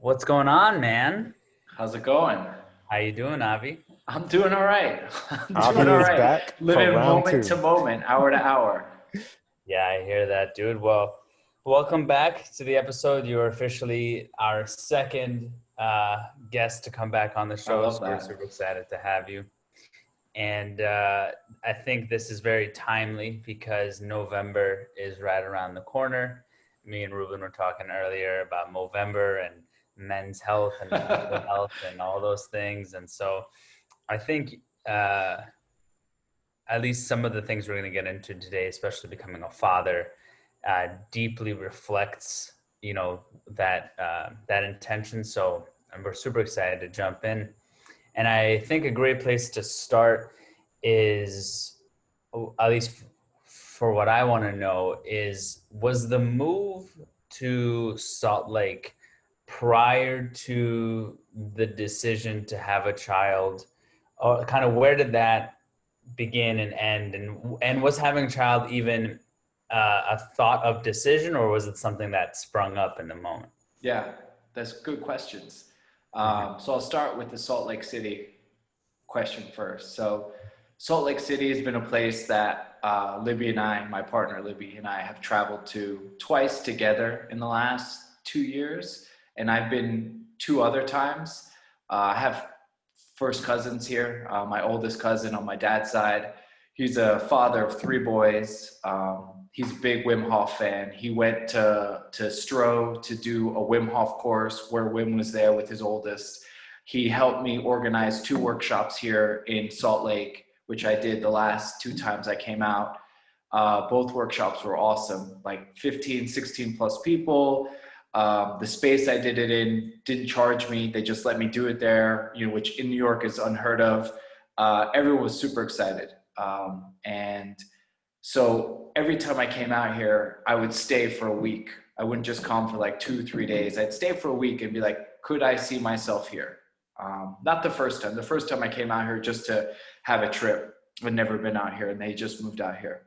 What's going on, man? How's it going? How you doing, Avi? I'm doing all right. I'm doing Avi all is right. back for Living round moment to two. moment, hour to hour. Yeah, I hear that, dude. Well, welcome back to the episode. You're officially our second guest to come back on the I show, love so we're that. super excited to have you. And I think this is very timely because November is right around the corner. Me and Ruben were talking earlier about Movember and men's health and mental health and all those things. And so I think uh, at least some of the things we're going to get into today, especially becoming a father, deeply reflects, that intention. So, and we're super excited to jump in. And I think a great place to start is, at least for what I want to know, is was the move to Salt Lake prior to the decision to have a child, or kind of where did that begin and end, and was having a child even a thought of decision, or was it something that sprung up in the moment? Yeah, that's good questions. Mm-hmm. So I'll start with the Salt Lake City question first. So Salt Lake City has been a place that Libby and I, my partner Libby and I, have traveled to twice together in the last 2 years, and I've been two other times. I have first cousins here. My oldest cousin on my dad's side, he's a father of three boys. He's a big Wim Hof fan. He went to Stro to do a Wim Hof course where Wim was there with his oldest. He helped me organize two workshops here in Salt Lake, which I did the last two times I came out. Both workshops were awesome, like 15, 16 plus people. The space I did it in didn't charge me. They just let me do it there, which in New York is unheard of. Everyone was super excited. And so every time I came out here, I would stay for a week. I wouldn't just come for like 2, 3 days. I'd stay for a week and be like, could I see myself here? Not the first time. The first time I came out here just to have a trip. I'd never been out here, and they just moved out here.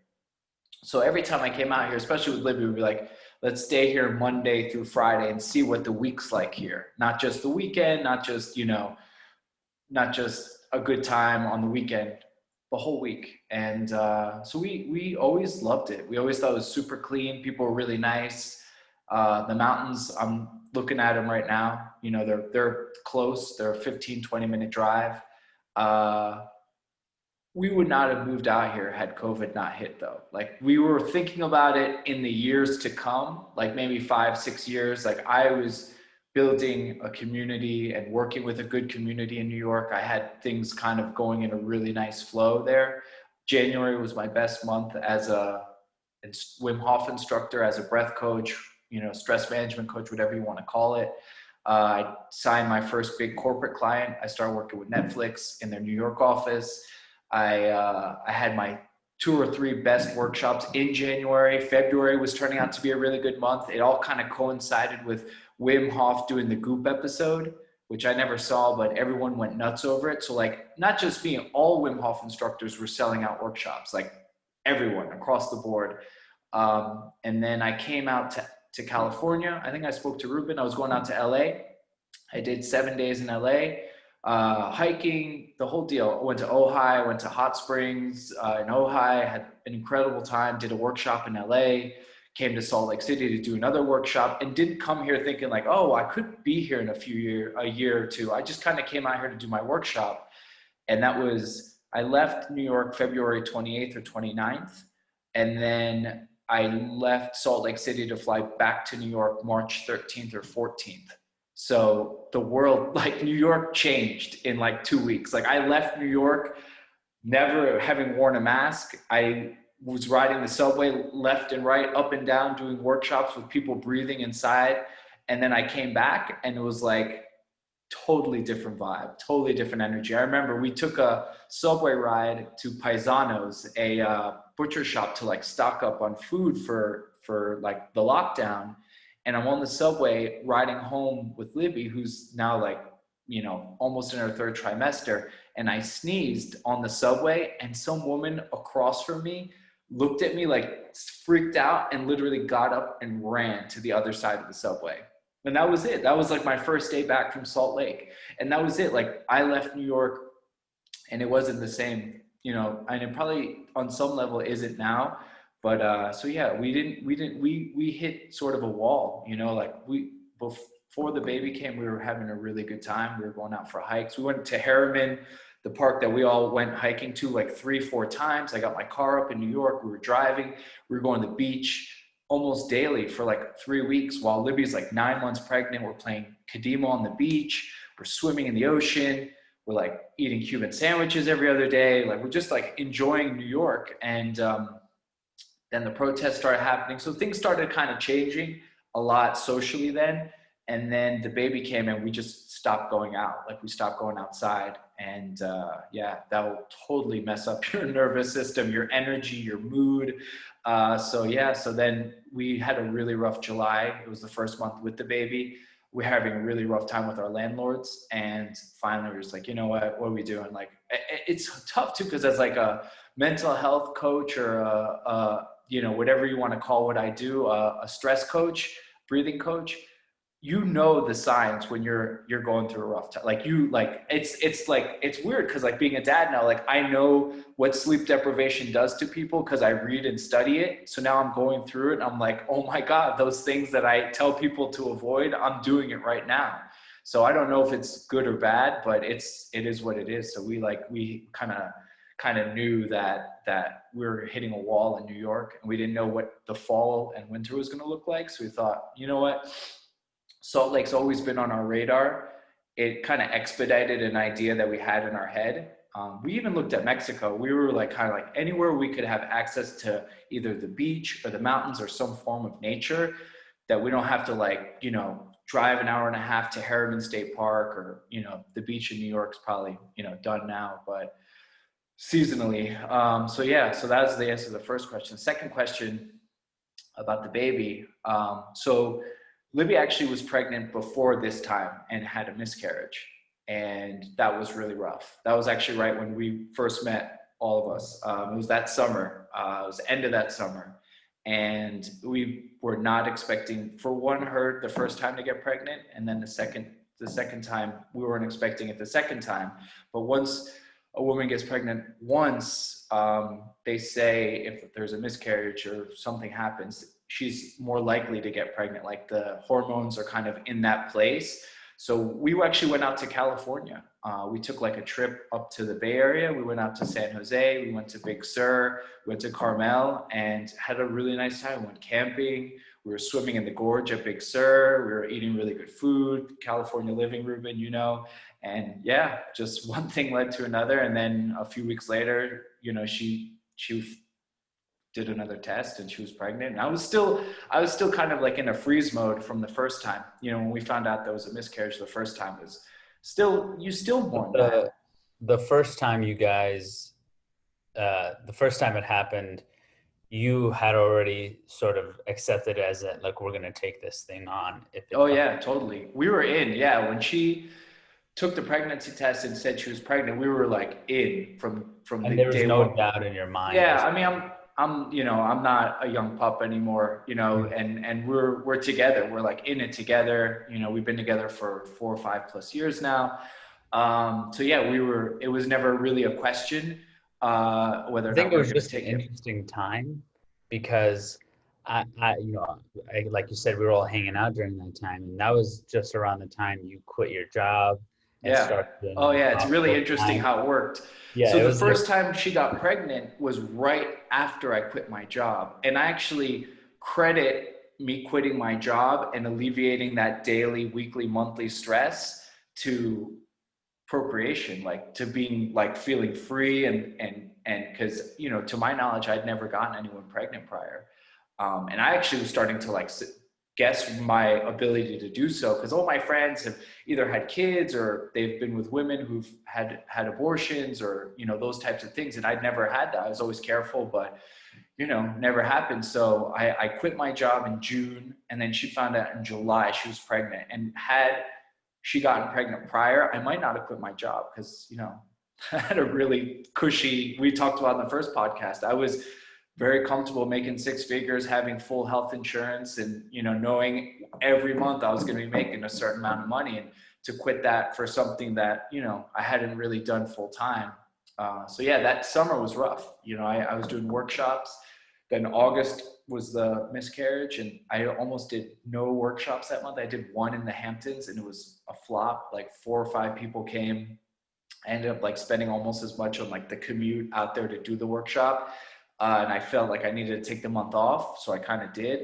So every time I came out here, especially with Libby, we'd be like, let's stay here Monday through Friday and see what the week's like here. Not just the weekend, not just a good time on the weekend, the whole week. And so we always loved it. We always thought it was super clean. People were really nice. The mountains, I'm looking at them right now. They're close. They're a 15, 20-minute drive. We would not have moved out here had COVID not hit, though. Like, we were thinking about it in the years to come, like maybe 5, 6 years. Like, I was building a community and working with a good community in New York. I had things kind of going in a really nice flow there. January was my best month as a Wim Hof instructor, as a breath coach, stress management coach, whatever you want to call it. I signed my first big corporate client. I started working with Netflix in their New York office. I had my 2 or 3 best workshops in January. February was turning out to be a really good month. It all kind of coincided with Wim Hof doing the Goop episode, which I never saw, but everyone went nuts over it. So, like, not just me, all Wim Hof instructors were selling out workshops, like everyone across the board. And then I came out to California. I think I spoke to Ruben. I was going out to LA. I did 7 days in LA, hiking, the whole deal. I went to Ojai, went to hot springs in Ojai, had an incredible time, did a workshop in LA, came to Salt Lake City to do another workshop, and didn't come here thinking like, oh, I could be here in a year or two. I just kind of came out here to do my workshop. And I left New York February 28th or 29th. And then I left Salt Lake City to fly back to New York March 13th or 14th. So the world, like, New York changed in like 2 weeks. Like, I left New York never having worn a mask. I was riding the subway left and right, up and down, doing workshops with people breathing inside. And then I came back and it was like totally different vibe, totally different energy. I remember we took a subway ride to Paisanos, a butcher shop, to like stock up on food for like the lockdown. And I'm on the subway riding home with Libby, who's now like, almost in her third trimester. And I sneezed on the subway, and some woman across from me looked at me like freaked out and literally got up and ran to the other side of the subway. And that was it. That was like my first day back from Salt Lake. And that was it. Like I left New York and it wasn't the same, you know, and it probably on some level isn't now. But so yeah, we hit sort of a wall, you know, like before the baby came, we were having a really good time. We were going out for hikes. We went to Harriman, the park that we all went hiking to like 3, 4 times. I got my car up in New York. We were driving. We were going to the beach almost daily for like 3 weeks while Libby's like 9 months pregnant. We're playing Kadima on the beach. We're swimming in the ocean. We're like eating Cuban sandwiches every other day. Like we're just like enjoying New York. And then the protests started happening. So things started kind of changing a lot socially then. And then the baby came and we just stopped going out. Like we stopped going outside. And yeah, that will totally mess up your nervous system, your energy, your mood. So yeah, so then we had a really rough July. It was the first month with the baby. We're having a really rough time with our landlords. And finally we're just like, you know what are we doing? Like, it's tough too, because as like a mental health coach or you know, whatever you want to call what I do, a stress coach, breathing coach, you know the signs when you're going through a rough time. Like you like it's like it's weird because like being a dad now, like I know what sleep deprivation does to people because I read and study it. So now I'm going through it and I'm like, oh my God, those things that I tell people to avoid, I'm doing it right now. So I don't know if it's good or bad, but it is what it is. So we kind of knew that we were hitting a wall in New York and we didn't know what the fall and winter was going to look like. So we thought, you know what? Salt Lake's always been on our radar. It kind of expedited an idea that we had in our head. We even looked at Mexico. We were like kind of like anywhere we could have access to either the beach or the mountains or some form of nature that we don't have to like, you know, drive an hour and a half to Harriman State Park or, you know, the beach in New York's probably, you know, done now, but seasonally. So yeah, so that's the answer to the first question. Second question about the baby. So Libby actually was pregnant before this time and had a miscarriage. And that was really rough. That was actually right when we first met, all of us. It was that summer. It was the end of that summer. And we were not expecting, for one, her the first time to get pregnant. And then the second time, we weren't expecting it the second time. But once a woman gets pregnant once, they say if there's a miscarriage or something happens, she's more likely to get pregnant. Like the hormones are kind of in that place. So we actually went out to California. We took like a trip up to the Bay Area. We went out to San Jose. We went to Big Sur, went to Carmel and had a really nice time. We went camping. We were swimming in the gorge at Big Sur. We were eating really good food, California living, Ruben, you know. And yeah, just one thing led to another. And then a few weeks later, you know, she did another test and she was pregnant. And I was still kind of like in a freeze mode from the first time. You know, when we found out there was a miscarriage the first time, you still mourn that. The first time you guys, the first time it happened, you had already sort of accepted it as that, like, we're going to take this thing on. Oh yeah, totally. We were in, yeah. When she took the pregnancy test and said she was pregnant, we were like in from And the there was day no one. doubt in your mind. Yeah, I mean, I'm, you know, I'm not a young pup anymore, you know, and we're together. We're like in it together. You know, we've been together for 4 or 5+ years now. So yeah, it was never really a question, whether I or think not it we were was going to just an take it. interesting time because you know, like you said, we were all hanging out during that time, and that was just around the time you quit your job and Yeah. started a Oh new yeah, it's job really full interesting time. how it worked. Yeah, So it the was like first time she got pregnant was right after I quit my job. And I actually credit me quitting my job and alleviating that daily, weekly, monthly stress to procreation, like to being like feeling free and because, you know, to my knowledge, I'd never gotten anyone pregnant prior. And I actually was starting to like guess my ability to do so because all my friends have either had kids or they've been with women who've had abortions or, you know, those types of things. And I'd never had that. I was always careful, but, you know, never happened. So I quit my job in June and then she found out in July she was pregnant. And had she gotten pregnant prior, I might not have quit my job because, you know, I had a really cushy, we talked about in the first podcast. I was very comfortable making six figures, having full health insurance, and, you know, knowing every month I was going to be making a certain amount of money, and to quit that for something that, you know, I hadn't really done full time. So yeah, that summer was rough. You know, I was doing workshops. Then August was the miscarriage, and I almost did no workshops that month. I did one in the Hamptons, and it was a flop. Like 4 or 5 people came. I ended up like spending almost as much on like the commute out there to do the workshop. And I felt like I needed to take the month off. So I kind of did.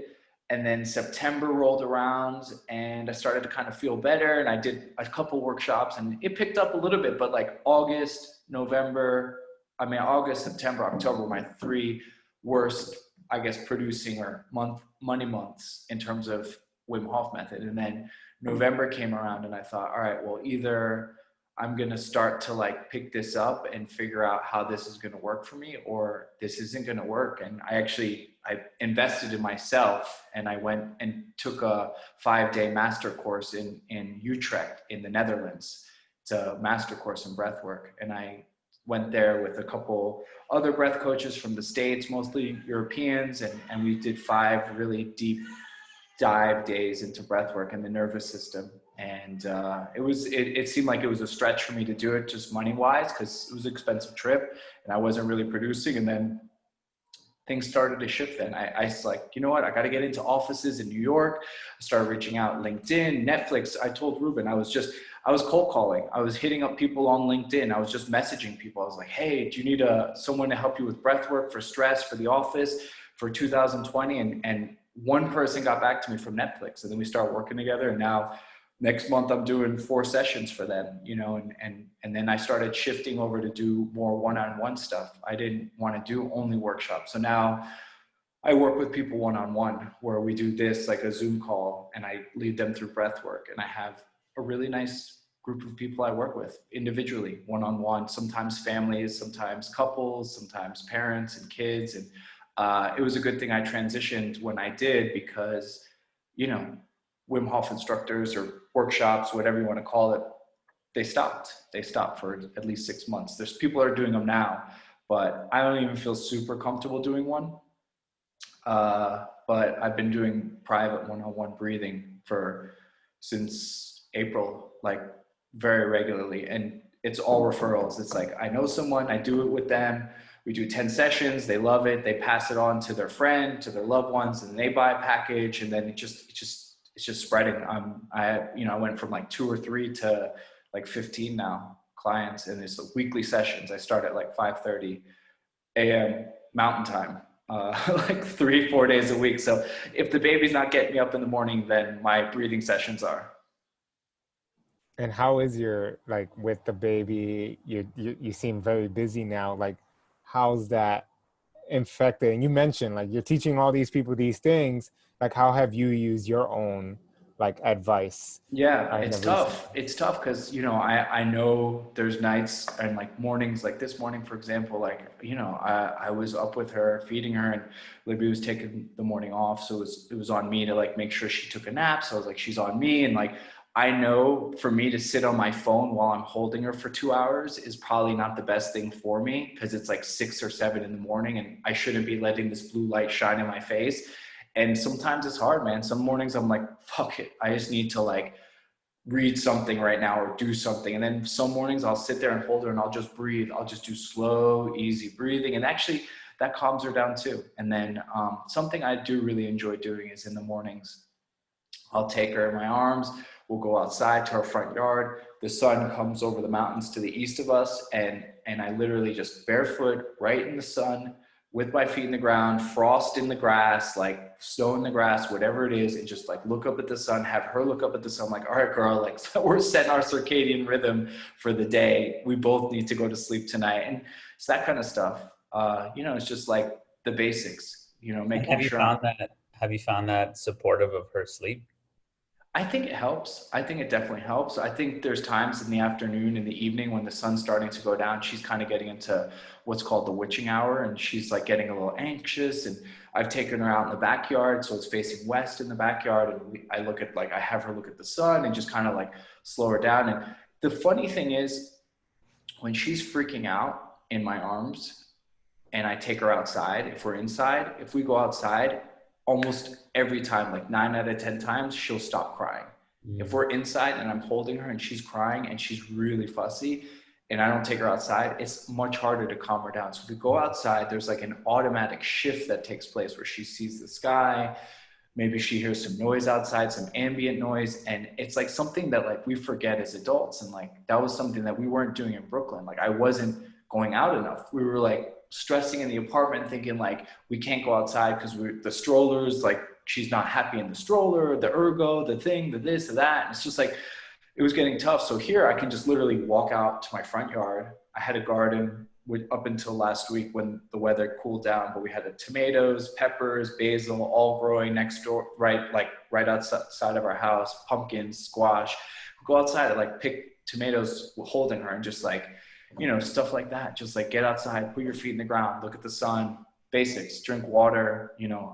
And then September rolled around and I started to kind of feel better. And I did a couple workshops and it picked up a little bit, but like August, September, October were my 3 worst, I guess, producing or money months in terms of Wim Hof method. And then November came around and I thought, all right, well, either I'm going to start to like pick this up and figure out how this is going to work for me, or this isn't going to work. And I invested in myself, and I went and took a 5-day master course in Utrecht in the Netherlands. It's a master course in breath work. And I went there with a couple other breath coaches from the States, mostly Europeans. And we did 5 really deep dive days into breath work and the nervous system. And it seemed like it was a stretch for me to do it just money wise, because it was an expensive trip and I wasn't really producing. And then things started to shift. Then I was like, you know what, I got to get into offices in New York. I started reaching out, LinkedIn, Netflix. I told Ruben, I was cold calling. I was hitting up people on LinkedIn. I was just messaging people. I was like, hey, do you need someone to help you with breath work for stress for the office for 2020? And one person got back to me from Netflix, and then we started working together. And now next month I'm doing 4 sessions for them, you know, and then I started shifting over to do more one-on-one stuff. I didn't want to do only workshops. So now I work with people one-on-one, where we do this like a Zoom call, and I lead them through breath work. And I have a really nice group of people I work with individually, one-on-one, sometimes families, sometimes couples, sometimes parents and kids. And it was a good thing I transitioned when I did, because, you know, Wim Hof instructors or workshops, whatever you want to call it, they stopped for at least 6 months. There's people that are doing them now, but I don't even feel super comfortable doing one. But I've been doing private one-on-one breathing since April, like very regularly. And it's all referrals. It's like, I know someone, I do it with them. We do 10 sessions. They love it. They pass it on to their friend, to their loved ones, and they buy a package. And then it's just spreading. I went from like 2 or 3 to like 15 now clients, and it's like weekly sessions. I start at like 5:30 a.m. Mountain Time, like 3-4 days a week. So if the baby's not getting me up in the morning, then my breathing sessions are. And how is your, like, with the baby? You seem very busy now. Like, how's that infected? And you mentioned like you're teaching all these people these things. Like, how have you used your own like advice? Yeah, it's tough. It's tough because, you know, I know there's nights and like mornings, like this morning, for example, like, you know, I was up with her, feeding her, and Libby was taking the morning off. So it was on me to like make sure she took a nap. So I was like, she's on me. And like, I know for me to sit on my phone while I'm holding her for 2 hours is probably not the best thing for me, because it's like 6 or 7 in the morning and I shouldn't be letting this blue light shine in my face. And sometimes it's hard, man. Some mornings I'm like, fuck it, I just need to like read something right now or do something. And then some mornings I'll sit there and hold her and I'll just breathe. I'll just do slow, easy breathing. And actually that calms her down too. And then something I do really enjoy doing is in the mornings, I'll take her in my arms. We'll go outside to our front yard. The sun comes over the mountains to the east of us. And I literally just barefoot right in the sun with my feet in the ground, frost in the grass, like snow in the grass, whatever it is. And just like look up at the sun, have her look up at the sun. I'm like, all right, girl, like so we're setting our circadian rhythm for the day. We both need to go to sleep tonight. And it's that kind of stuff. You know, it's just like the basics, you know, making sure. Have you found that supportive of her sleep? I think it helps. I think it definitely helps. I think there's times in the afternoon, in the evening, when the sun's starting to go down, she's kind of getting into what's called the witching hour, and she's like getting a little anxious. And I've taken her out in the backyard, so it's facing west in the backyard, and I have her look at the sun and just kind of like slow her down. And the funny thing is, when she's freaking out in my arms, and I take her outside, if we're inside, if we go outside, almost every time, like 9 out of 10 times, she'll stop crying. If we're inside and I'm holding her and she's crying and she's really fussy and I don't take her outside, it's much harder to calm her down. So if we go outside, there's like an automatic shift that takes place where she sees the sky, maybe she hears some noise outside, some ambient noise, and it's like something that like we forget as adults. And like that was something that we weren't doing in Brooklyn. Like I wasn't going out enough. We were like stressing in the apartment, thinking like we can't go outside because we're the strollers, like she's not happy in the stroller, the ergo, the thing, the this, the that. And it's just like it was getting tough. So here I can just literally walk out to my front yard. I had a garden up until last week when the weather cooled down, but we had tomatoes, peppers, basil, all growing next door, right outside of our house, pumpkins, squash. Go outside and like pick tomatoes holding her and just like, stuff like that. Just like get outside, put your feet in the ground, look at the sun, basics, drink water.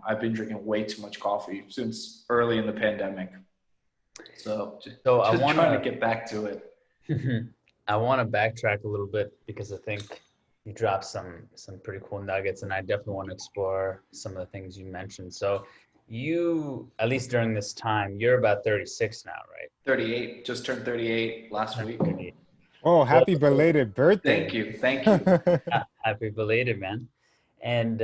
I've been drinking way too much coffee since early in the pandemic. So just trying to get back to it. I want to backtrack a little bit because I think you dropped some pretty cool nuggets, and I definitely want to explore some of the things you mentioned. So you, at least during this time, you're about 36 now, right? 38, just turned 38 last week. 38. Oh, happy belated birthday. Thank you. Happy belated, man. And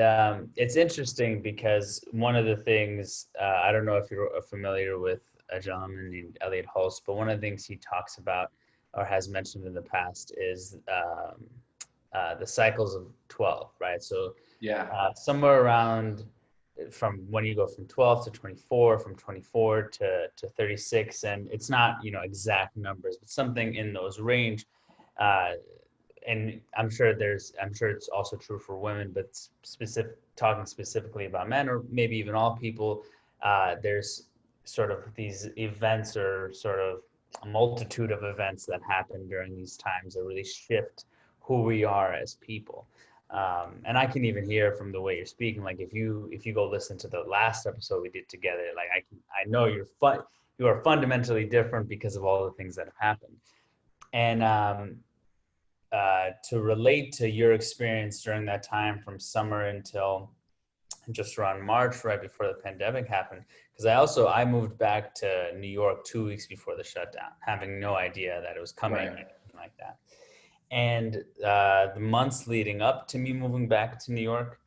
it's interesting because one of the things, I don't know if you're familiar with a gentleman named Elliot Hulse, but one of the things he talks about or has mentioned in the past is the cycles of 12, right? So somewhere around from when you go from 12 to 24, from 24 to 36, and it's not, exact numbers, but something in those range. And I'm sure it's also true for women, but talking specifically about men, or maybe even all people, there's sort of these events or sort of a multitude of events that happen during these times that really shift who we are as people. And I can even hear from the way you're speaking, like if you go listen to the last episode we did together, like I know you are fundamentally different because of all the things that have happened. And to relate to your experience during that time from summer until just around March, right before the pandemic happened, because I moved back to New York 2 weeks before the shutdown, having no idea that it was coming, or anything like that. And the months leading up to me moving back to New York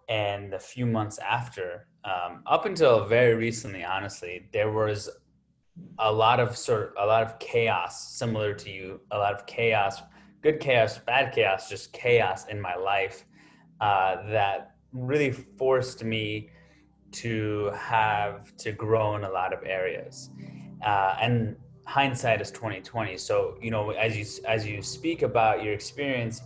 and the few months after, up until very recently, honestly, there was a lot of chaos, similar to you, a lot of chaos, good chaos, bad chaos, just chaos in my life that really forced me to have to grow in a lot of areas. And hindsight is 2020. So, as you speak about your experience,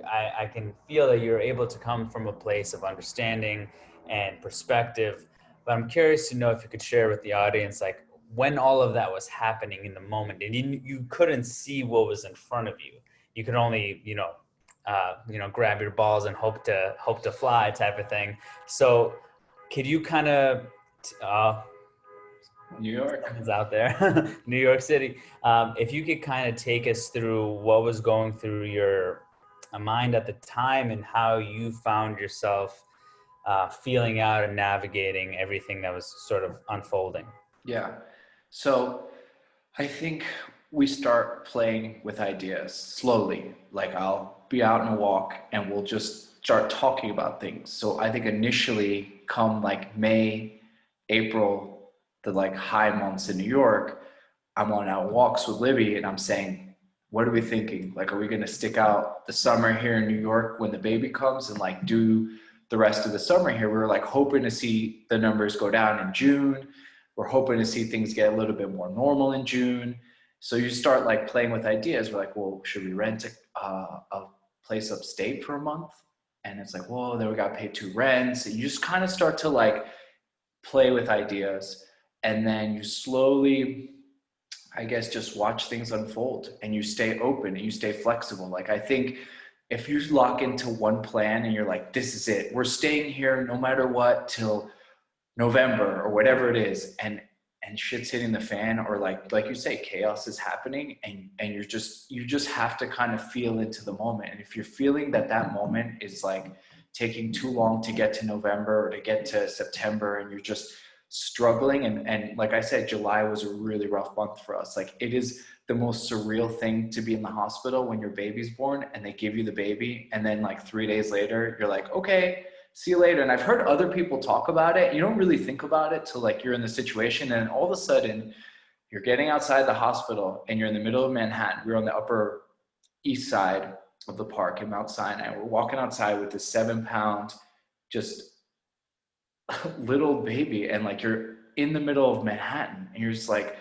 I can feel that you're able to come from a place of understanding and perspective. But I'm curious to know if you could share with the audience, like when all of that was happening in the moment, and you couldn't see what was in front of you. You could only, grab your balls and hope to fly, type of thing. So, could you kind of New York is out there, New York City. If you could kind of take us through what was going through your mind at the time and how you found yourself feeling out and navigating everything that was sort of unfolding. Yeah. So I think we start playing with ideas slowly. Like I'll be out on a walk and we'll just start talking about things. So I think initially come like May, April, the like high months in New York, I'm on out walks with Libby and I'm saying, what are we thinking? Like, are we going to stick out the summer here in New York when the baby comes and like do the rest of the summer here? We were like hoping to see the numbers go down in June. We're hoping to see things get a little bit more normal in June. So you start like playing with ideas. We're like, well, should we rent a place upstate for a month? And it's like, well, then we got to pay 2 rents. And you just kind of start to like play with ideas. And then you slowly, I guess, just watch things unfold and you stay open and you stay flexible. Like, I think if you lock into one plan and you're like, this is it, we're staying here no matter what till November or whatever it is, and shit's hitting the fan, or like you say, chaos is happening, and you just have to kind of feel into the moment. And if you're feeling that moment is like taking too long to get to November or to get to September, and you're just struggling. And like I said, July was a really rough month for us. Like, it is the most surreal thing to be in the hospital when your baby's born and they give you the baby. And then like 3 days later, you're like, okay, see you later. And I've heard other people talk about it. You don't really think about it till like you're in the situation. And all of a sudden you're getting outside the hospital and you're in the middle of Manhattan. We're on the Upper East Side of the park in Mount Sinai. We're walking outside with this 7-pound, just little baby. And like, you're in the middle of Manhattan and you're just like,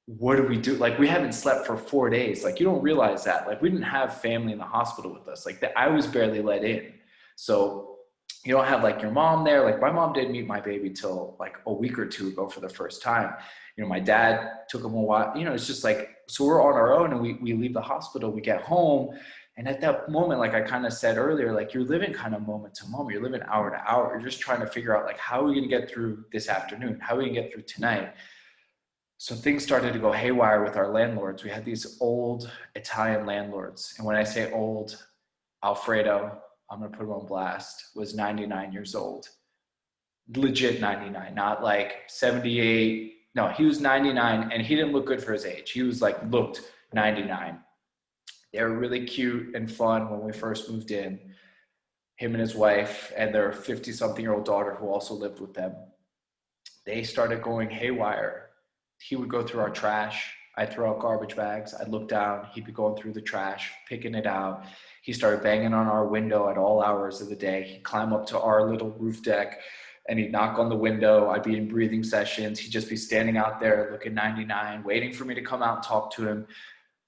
what do we do? Like, we haven't slept for 4 days. Like, you don't realize that. Like, we didn't have family in the hospital with us. Like, I was barely let in. So you don't have like your mom there. Like, my mom didn't meet my baby till like a week or two ago for the first time. You know, my dad took him a while. You know, it's just like, so we're on our own, and we leave the hospital, we get home. And at that moment, like I kind of said earlier, like, you're living kind of moment to moment. You're living hour to hour. You're just trying to figure out like, how are we going to get through this afternoon? How are we going to get through tonight? So things started to go haywire with our landlords. We had these old Italian landlords. And when I say old, Alfredo, I'm going to put him on blast, was 99 years old. Legit 99, not like 78. No, he was 99, and he didn't look good for his age. He was like, looked 99. They were really cute and fun when we first moved in. Him and his wife and their 50-something-year-old daughter, who also lived with them. They started going haywire. He would go through our trash. I'd throw out garbage bags. I'd look down. He'd be going through the trash, picking it out. He started banging on our window at all hours of the day. He'd climb up to our little roof deck and he'd knock on the window. I'd be in breathing sessions. He'd just be standing out there looking 99, waiting for me to come out and talk to him.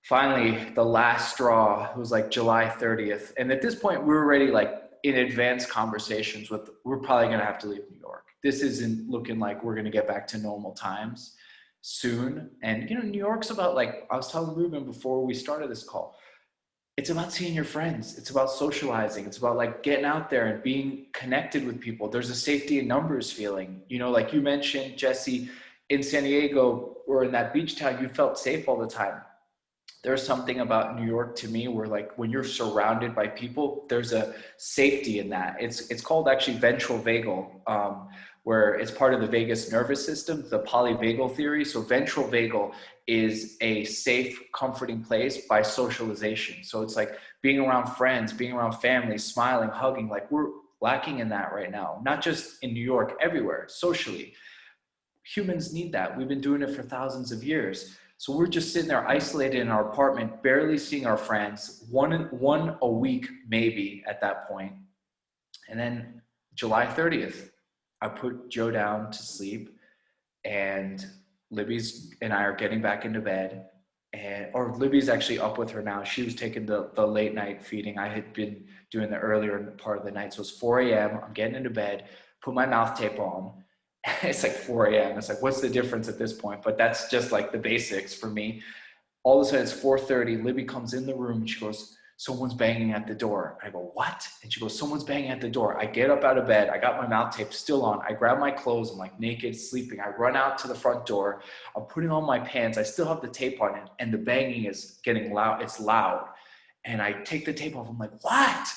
Finally, the last straw, it was like July 30th. And at this point, we were already like in advanced conversations with, we're probably going to have to leave New York. This isn't looking like we're going to get back to normal times soon. And, you know, New York's about, like I was telling Ruben before we started this call, it's about seeing your friends. It's about socializing. It's about like getting out there and being connected with people. There's a safety in numbers feeling, you know, like you mentioned, Jesse, in San Diego or in that beach town, you felt safe all the time. There's something about New York to me where, like, when you're surrounded by people, there's a safety in that. It's called actually ventral vagal, where it's part of the vagus nervous system, the polyvagal theory. So ventral vagal is a safe, comforting place by socialization. So it's like being around friends, being around family, smiling, hugging. Like, we're lacking in that right now, not just in New York, everywhere, socially. Humans need that. We've been doing it for thousands of years. So we're just sitting there isolated in our apartment, barely seeing our friends, one a week maybe at that point. And then July 30th, I put Joe down to sleep, and Libby's and I are getting back into bed. Or Libby's actually up with her now. She was taking the late night feeding. I had been doing the earlier part of the night. So it's 4 a.m. I'm getting into bed, put my mouth tape on. It's like 4 a.m. It's like, what's the difference at this point? But that's just like the basics for me. All of a sudden it's 4:30. Libby comes in the room and she goes, someone's banging at the door. I go, what? And she goes, someone's banging at the door. I get up out of bed. I got my mouth tape still on. I grab my clothes. I'm like naked, sleeping. I run out to the front door. I'm putting on my pants. I still have the tape on it. And the banging is getting loud. It's loud. And I take the tape off. I'm like, what?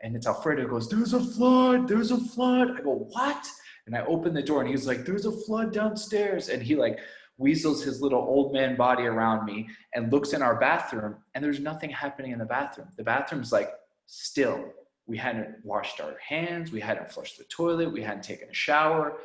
And it's Alfredo goes, there's a flood. There's a flood. I go, what? And I open the door and he's like, there's a flood downstairs. And he like weasels his little old man body around me and looks in our bathroom, and there's nothing happening in the bathroom. The bathroom's like still. We hadn't washed our hands. We hadn't flushed the toilet. We hadn't taken a shower.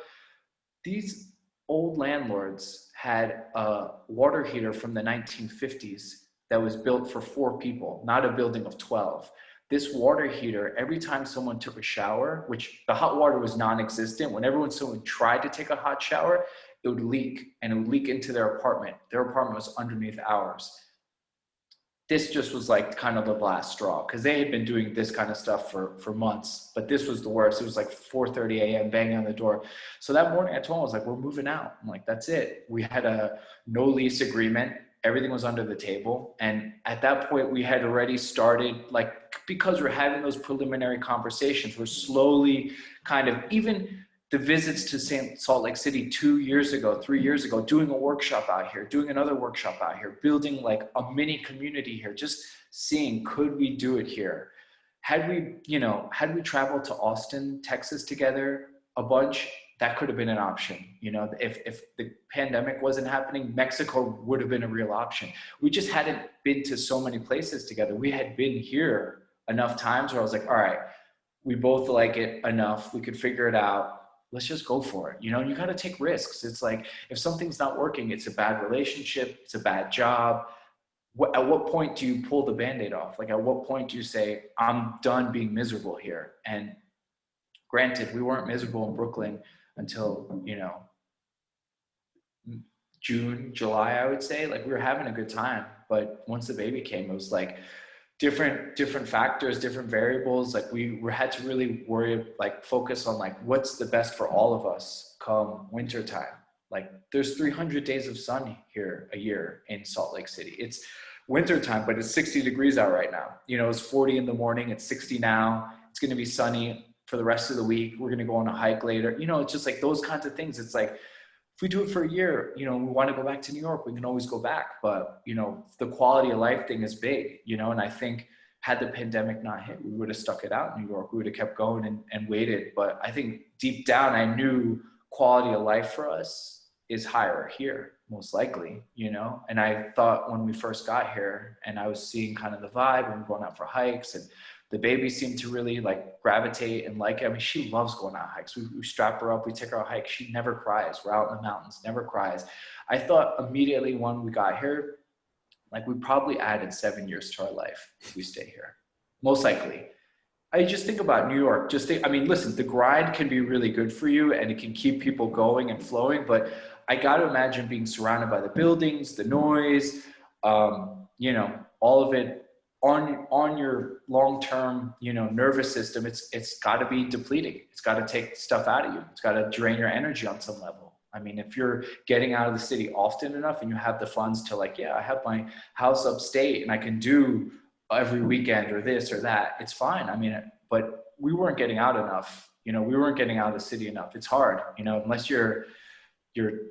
These old landlords had a water heater from the 1950s that was built for 4 people, not a building of 12. This water heater, every time someone took a shower, which the hot water was non-existent, whenever someone tried to take a hot shower, it would leak, and it would leak into their apartment. Their apartment was underneath ours. This just was like kind of the last straw, because they had been doing this kind of stuff for months, but this was the worst. It was like 4:30 a.m. banging on the door. So that morning I told him, I was like, we're moving out. I'm like, that's it. We had a no lease agreement. Everything was under the table. And at that point we had already started, like, because we're having those preliminary conversations, we're slowly kind of, even the visits to Salt Lake City 2 years ago, 3 years ago, doing a workshop out here, doing another workshop out here, building like a mini community here, just seeing, could we do it here? had we traveled to Austin, Texas together a bunch, that could have been an option. If the pandemic wasn't happening, Mexico would have been a real option. We just hadn't been to so many places together. We had been here enough times where I was like, all right, we both like it enough. We could figure it out. Let's just go for it. You got to take risks. It's like, if something's not working, it's a bad relationship, it's a bad job. At what point do you pull the Band-Aid off? Like, at what point do you say, I'm done being miserable here? And granted, we weren't miserable in Brooklyn until, June, July, I would say. Like, we were having a good time. But once the baby came, it was like different factors, different variables. Like, we had to really focus on like, what's the best for all of us come winter time. Like, there's 300 days of sun here a year in Salt Lake City. It's winter time, but it's 60 degrees out right now. It's 40 in the morning. It's 60 now. It's going to be sunny for the rest of the week. We're going to go on a hike later. It's just like those kinds of things. It's like, if we do it for a year, we want to go back to New York, we can always go back. But, the quality of life thing is big, and I think had the pandemic not hit, we would have stuck it out in New York. We would have kept going and waited. But I think deep down, I knew quality of life for us is higher here, most likely, and I thought when we first got here and I was seeing kind of the vibe and going out for hikes, and the baby seemed to really like gravitate and like it. I mean, she loves going out hikes. We strap her up, we take her on a hike. She never cries. We're out in the mountains, never cries. I thought immediately when we got here, like, we probably added 7 years to our life if we stay here, most likely. I just think about New York. Listen, the grind can be really good for you and it can keep people going and flowing, but I got to imagine being surrounded by the buildings, the noise, all of it on your long-term, nervous system. It's got to be depleting. It's got to take stuff out of you. It's got to drain your energy on some level. I mean, if you're getting out of the city often enough and you have the funds to like, yeah, I have my house upstate and I can do every weekend or this or that, it's fine. I mean, but we weren't getting out enough. We weren't getting out of the city enough. It's hard, unless you're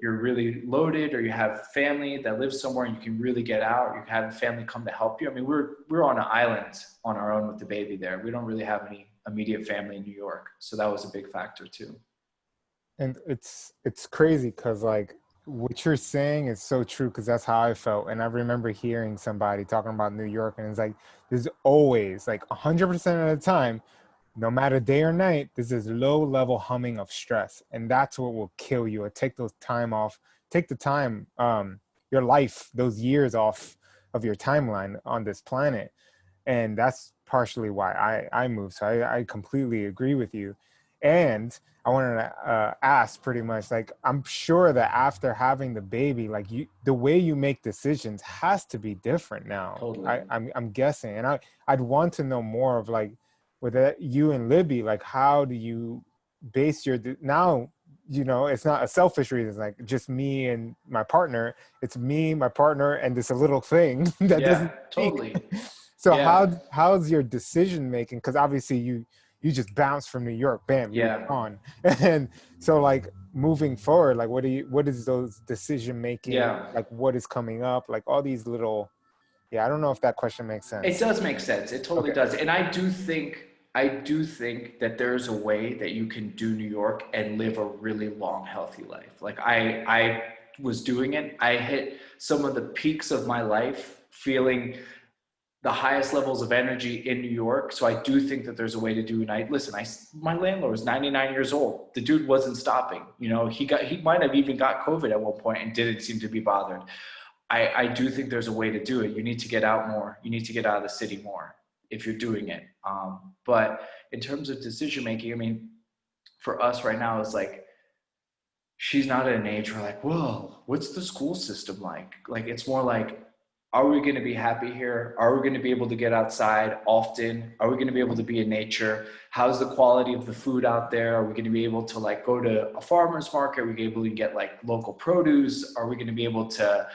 really loaded or you have family that lives somewhere and you can really get out, or you have a family come to help you. I mean, we're on an island on our own with the baby there. We don't really have any immediate family in New York. So that was a big factor too. And it's crazy because like what you're saying is so true, because that's how I felt. And I remember hearing somebody talking about New York, and it's like, there's always like 100% of the time, no matter day or night, there's this low level humming of stress. And that's what will kill you, or take the time, your life, those years off of your timeline on this planet. And that's partially why I moved. So I completely agree with you. And I wanted to ask pretty much, like, I'm sure that after having the baby, like the way you make decisions has to be different now. Totally. I'm guessing. And I'd want to know more of like, with you and Libby, like, how do you base your, now, it's not a selfish reason, it's like just me and my partner. It's me, my partner, and this little thing that doesn't totally. So how's your decision making? Because obviously you just bounced from New York, bam, you're gone. And so like moving forward, like what is those decision making? Like what is coming up? Like all these little, I don't know if that question makes sense. It does make sense. It totally does. And I do think that there's a way that you can do New York and live a really long, healthy life. Like I was doing it. I hit some of the peaks of my life feeling the highest levels of energy in New York. So I do think that there's a way to do it. My landlord was 99 years old. The dude wasn't stopping. He might have even got COVID at one point and didn't seem to be bothered. I do think there's a way to do it. You need to get out more. You need to get out of the city more if you're doing it. But in terms of decision making, I mean, for us right now, it's like, she's not at an age where like, whoa, what's the school system like? Like, it's more like, are we going to be happy here? Are we going to be able to get outside often? Are we going to be able to be in nature? How's the quality of the food out there? Are we going to be able to like go to a farmer's market? Are we able to get like local produce? Are we going to be able to,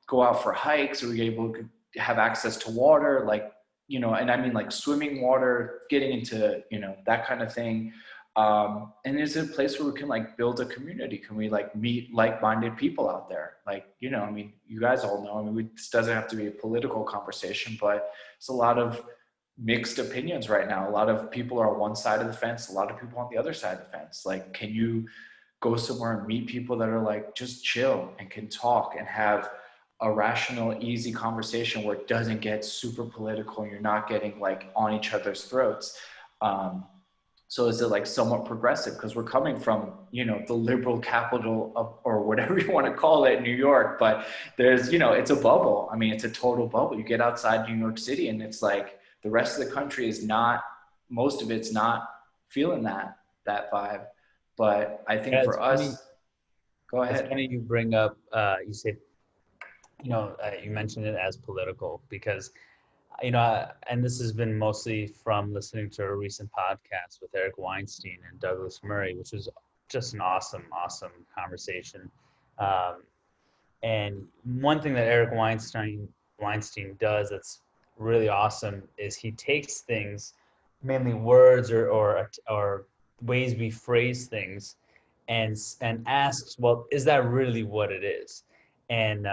go out for hikes? Are we able to have access to water? Like, and I mean like swimming water, getting into, that kind of thing. And is it a place where we can like build a community? Can we like meet like-minded people out there? Like, I mean, you guys all know, this doesn't have to be a political conversation, but it's a lot of mixed opinions right now. A lot of people are on one side of the fence, a lot of people on the other side of the fence. Like, can you go somewhere and meet people that are like just chill and can talk and have a rational, easy conversation where it doesn't get super political and you're not getting like on each other's throats? So is it like somewhat progressive? Because we're coming from, you know, the liberal capital of, or whatever you want to call it, New York, but there's, you know, it's a bubble. I mean, it's a total bubble. You get outside New York City and it's like the rest of the country is not, most of it's not feeling that vibe. But I think Yeah, it's for funny. us, go It's ahead. funny you bring up, you say, you mentioned it as political because, and this has been mostly from listening to a recent podcast with Eric Weinstein and Douglas Murray, which was just an awesome, awesome conversation. Um, and one thing that Eric Weinstein does that's really awesome is he takes things, mainly words or ways we phrase things, and asks, well, is that really what it is? And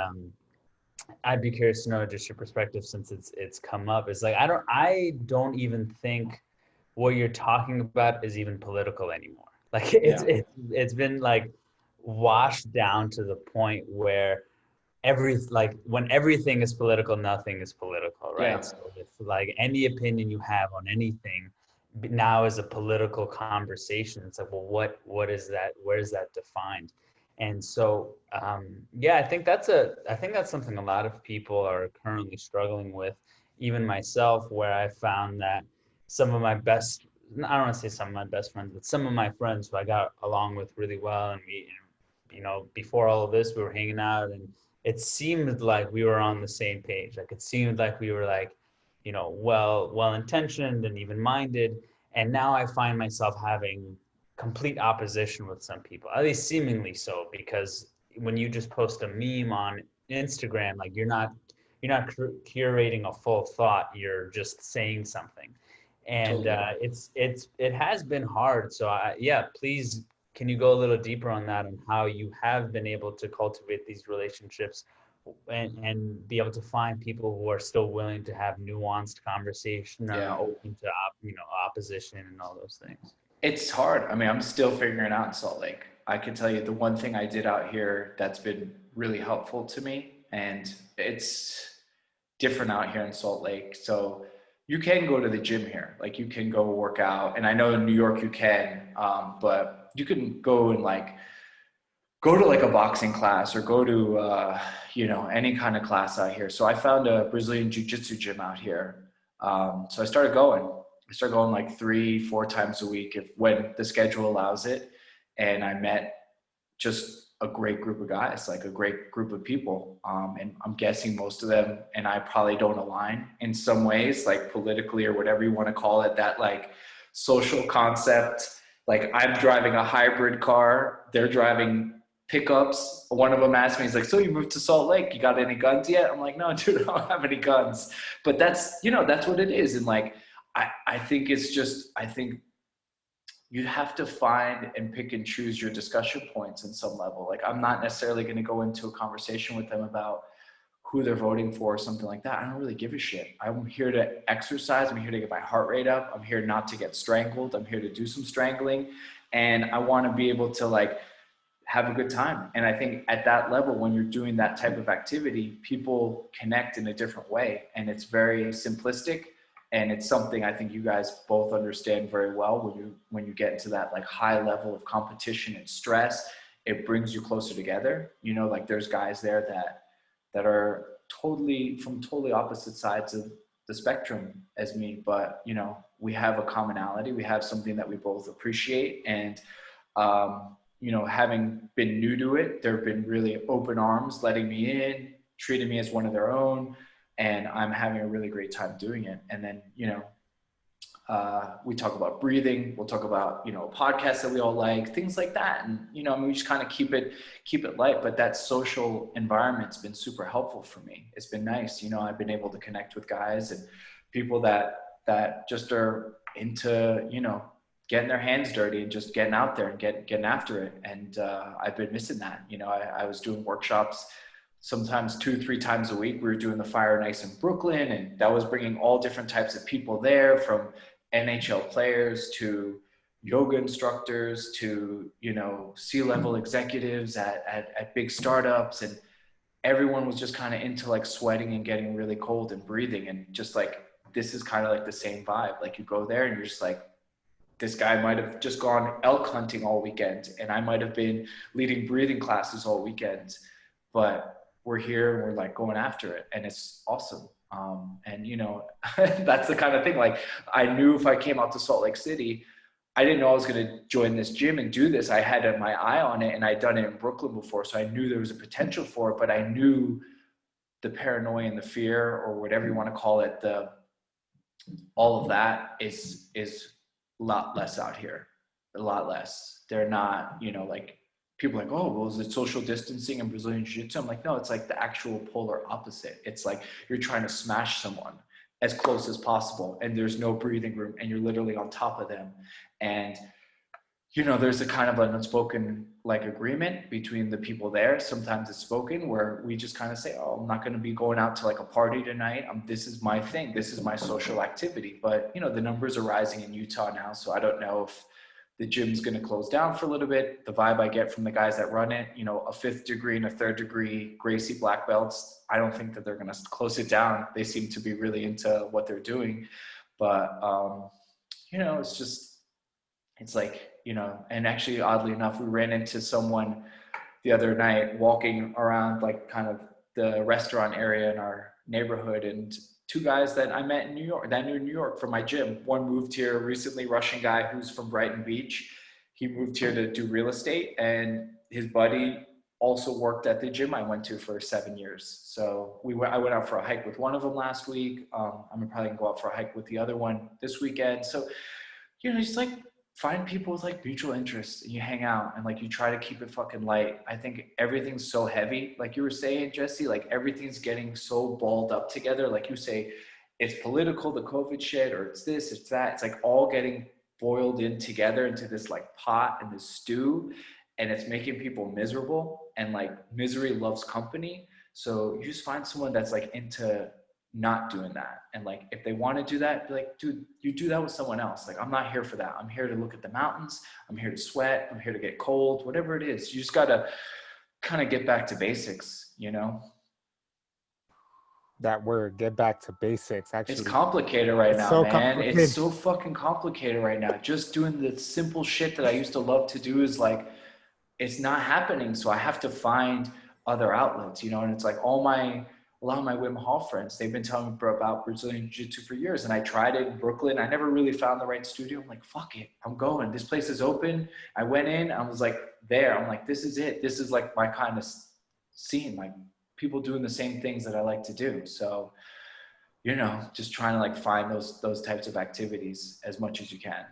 I'd be curious to know just your perspective since it's come up. It's like I don't even think what you're talking about is even political anymore. Like Yeah, it's been like washed down to the point where when everything is political, nothing is political, right? yeah, So if like any opinion you have on anything now is a political conversation. It's like, well, what is that? Where is that defined? And so, yeah, I think that's something a lot of people are currently struggling with, even myself, where I found that some of my best, I don't want to say some of my best friends, but some of my friends who I got along with really well, and before all of this, we were hanging out, and it seemed like we were on the same page. Like it seemed like we were like, well intentioned and even minded. And now I find myself having complete opposition with some people, at least seemingly so, because when you just post a meme on Instagram, like you're not curating a full thought, you're just saying something. And totally. it has been hard. So yeah, please, can you go a little deeper on that and how you have been able to cultivate these relationships and be able to find people who are still willing to have nuanced conversation and Yeah. open to opposition and all those things. It's hard. I mean, I'm still figuring it out in Salt Lake. I can tell you the one thing I did out here that's been really helpful to me, and it's different out here in Salt Lake. So you can go to the gym here, like you can go work out, and I know in New York you can, but you can go and like go to like a boxing class or go to any kind of class out here. So I found a Brazilian jiu-jitsu gym out here. So I started going. I started going like 3-4 times a week if when the schedule allows it. And I met just a great group of guys, like a great group of people. And I'm guessing most of them and I probably don't align in some ways, like politically or whatever you want to call it, that like social concept. Like I'm driving a hybrid car, they're driving pickups. One of them asked me, he's like, so you moved to Salt Lake, you got any guns yet? I'm like, no, dude, I don't have any guns. But that's what it is. And like, I think it's just, I think you have to find and pick and choose your discussion points in some level. Like I'm not necessarily going to go into a conversation with them about who they're voting for or something like that. I don't really give a shit. I'm here to exercise. I'm here to get my heart rate up. I'm here not to get strangled. I'm here to do some strangling. And I want to be able to like have a good time. And I think at that level, when you're doing that type of activity, people connect in a different way. And it's very simplistic. And it's something I think you guys both understand very well. When you get into that like high level of competition and stress, it brings you closer together. Like there's guys there that are from totally opposite sides of the spectrum as me, but we have a commonality. We have something that we both appreciate. And having been new to it, there have been really open arms, letting me in, treating me as one of their own, and I'm having a really great time doing it. And then, we talk about breathing. We'll talk about, podcasts that we all like, things like that. And, we just kind of keep it light, but that social environment's been super helpful for me. It's been nice. I've been able to connect with guys and people that just are into, getting their hands dirty and just getting out there and getting after it. And I've been missing that. I was doing workshops sometimes 2-3 times a week. We were doing the Fire and Ice in Brooklyn, and that was bringing all different types of people there, from NHL players to yoga instructors to, you know, C-level executives at big startups. And everyone was just kind of into like sweating and getting really cold and breathing. And just like, this is kind of like the same vibe. Like you go there and you're just like, this guy might have just gone elk hunting all weekend, and I might have been leading breathing classes all weekend, but we're here and we're like going after it, and it's awesome. And you know, that's the kind of thing, like I knew if I came out to Salt Lake City, I didn't know I was going to join this gym and do this. I had my eye on it, and I'd done it in Brooklyn before, so I knew there was a potential for it, but I knew the paranoia and the fear, or whatever you want to call it, all of that is a lot less out here, a lot less. They're not, you know, like people are like, oh, well, is it social distancing and Brazilian Jiu-Jitsu? I'm like, no, it's like the actual polar opposite. It's like you're trying to smash someone as close as possible, and there's no breathing room, and you're literally on top of them. And, you know, there's a kind of an unspoken like agreement between the people there. Sometimes it's spoken, where we just kind of say, oh, I'm not going to be going out to like a party tonight. This is my thing. This is my social activity. But, you know, the numbers are rising in Utah now. So I don't know if the gym's going to close down for a little bit. The vibe I get from the guys that run it, you know, a 5th degree and a 3rd degree Gracie black belts, I don't think that they're going to close it down. They seem to be really into what they're doing. But, you know, it's like, you know, and actually, oddly enough, we ran into someone the other night walking around like kind of the restaurant area in our neighborhood, and 2 guys that I met in New York, that I knew in New York from my gym. One moved here recently, Russian guy who's from Brighton Beach. He moved here to do real estate, and his buddy also worked at the gym I went to for 7 years. So I went out for a hike with one of them last week. I'm probably gonna go out for a hike with the other one this weekend. So, you know, just like find people with like mutual interests, and you hang out, and like you try to keep it fucking light. I think everything's so heavy, like you were saying, Jesse, like everything's getting so balled up together. Like you say, it's political, the COVID shit, or it's this, it's that. It's like all getting boiled in together into this like pot and this stew, and it's making people miserable, and like misery loves company. So you just find someone that's like into not doing that. And like, if they want to do that, be like, dude, you do that with someone else. Like, I'm not here for that. I'm here to look at the mountains. I'm here to sweat. I'm here to get cold, whatever it is. You just got to kind of get back to basics, you know? That word, get back to basics, actually. It's complicated right now, so man. It's so fucking complicated right now. Just doing the simple shit that I used to love to do is like, it's not happening. So I have to find other outlets, you know? And it's like a lot of my Wim Hof friends, they've been telling me about Brazilian Jiu-Jitsu for years. And I tried it in Brooklyn. I never really found the right studio. I'm like, fuck it, I'm going. This place is open. I went in, I was like there. I'm like, this is it. This is like my kind of scene, like people doing the same things that I like to do. So, you know, just trying to like find those types of activities as much as you can.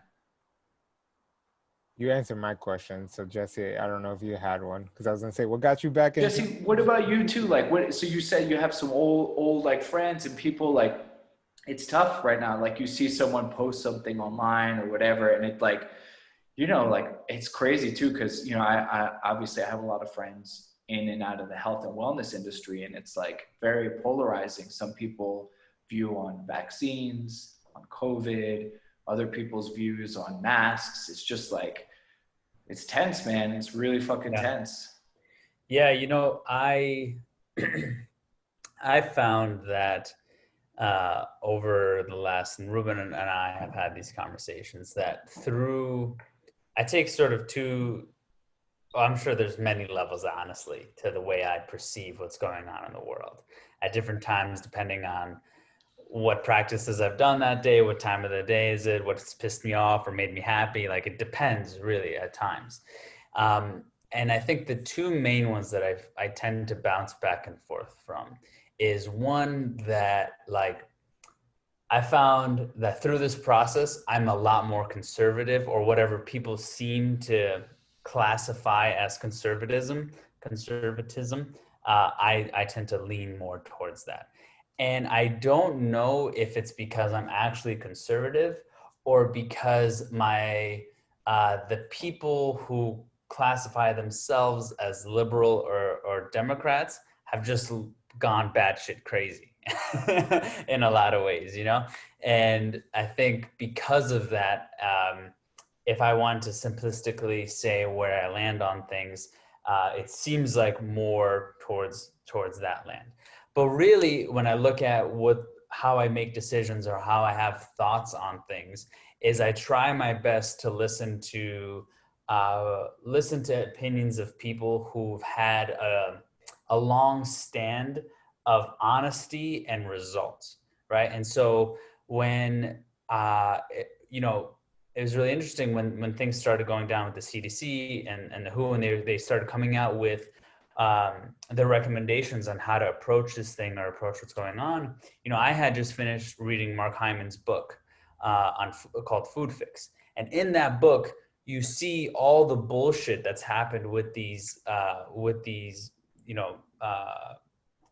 You answered my question. So Jesse, I don't know if you had one, because I was gonna say, what got you back in? Jesse, what about you too? Like, so you said you have some old like friends and people. Like, it's tough right now. Like, you see someone post something online or whatever, and it like, you know, like it's crazy too, because, you know, I obviously I have a lot of friends in and out of the health and wellness industry, and it's like very polarizing. Some people view on vaccines, on COVID, other people's views on masks. It's just like, it's tense, man. It's really fucking tense. Yeah, you know, I found that over the last, and Ruben and I have had these conversations, that I take sort of I'm sure there's many levels, honestly, to the way I perceive what's going on in the world at different times, depending on what practices I've done that day, what time of the day is it, what's pissed me off or made me happy. Like, it depends really at times. And I think the 2 main ones that I tend to bounce back and forth from is one that, like, I found that through this process, I'm a lot more conservative, or whatever people seem to classify as conservatism. I tend to lean more towards that. And I don't know if it's because I'm actually conservative, or because the people who classify themselves as liberal or Democrats, have just gone batshit crazy in a lot of ways, you know? And I think because of that, if I want to simplistically say where I land on things, it seems like more towards that land. But really, when I look at how I make decisions or how I have thoughts on things, is I try my best to listen to opinions of people who've had a long stand of honesty and results, right? And so when it was really interesting when things started going down with the CDC and the WHO, and they started coming out with the recommendations on how to approach this thing or approach what's going on. I had just finished reading Mark Hyman's book called Food Fix, and in that book, you see all the bullshit that's happened with these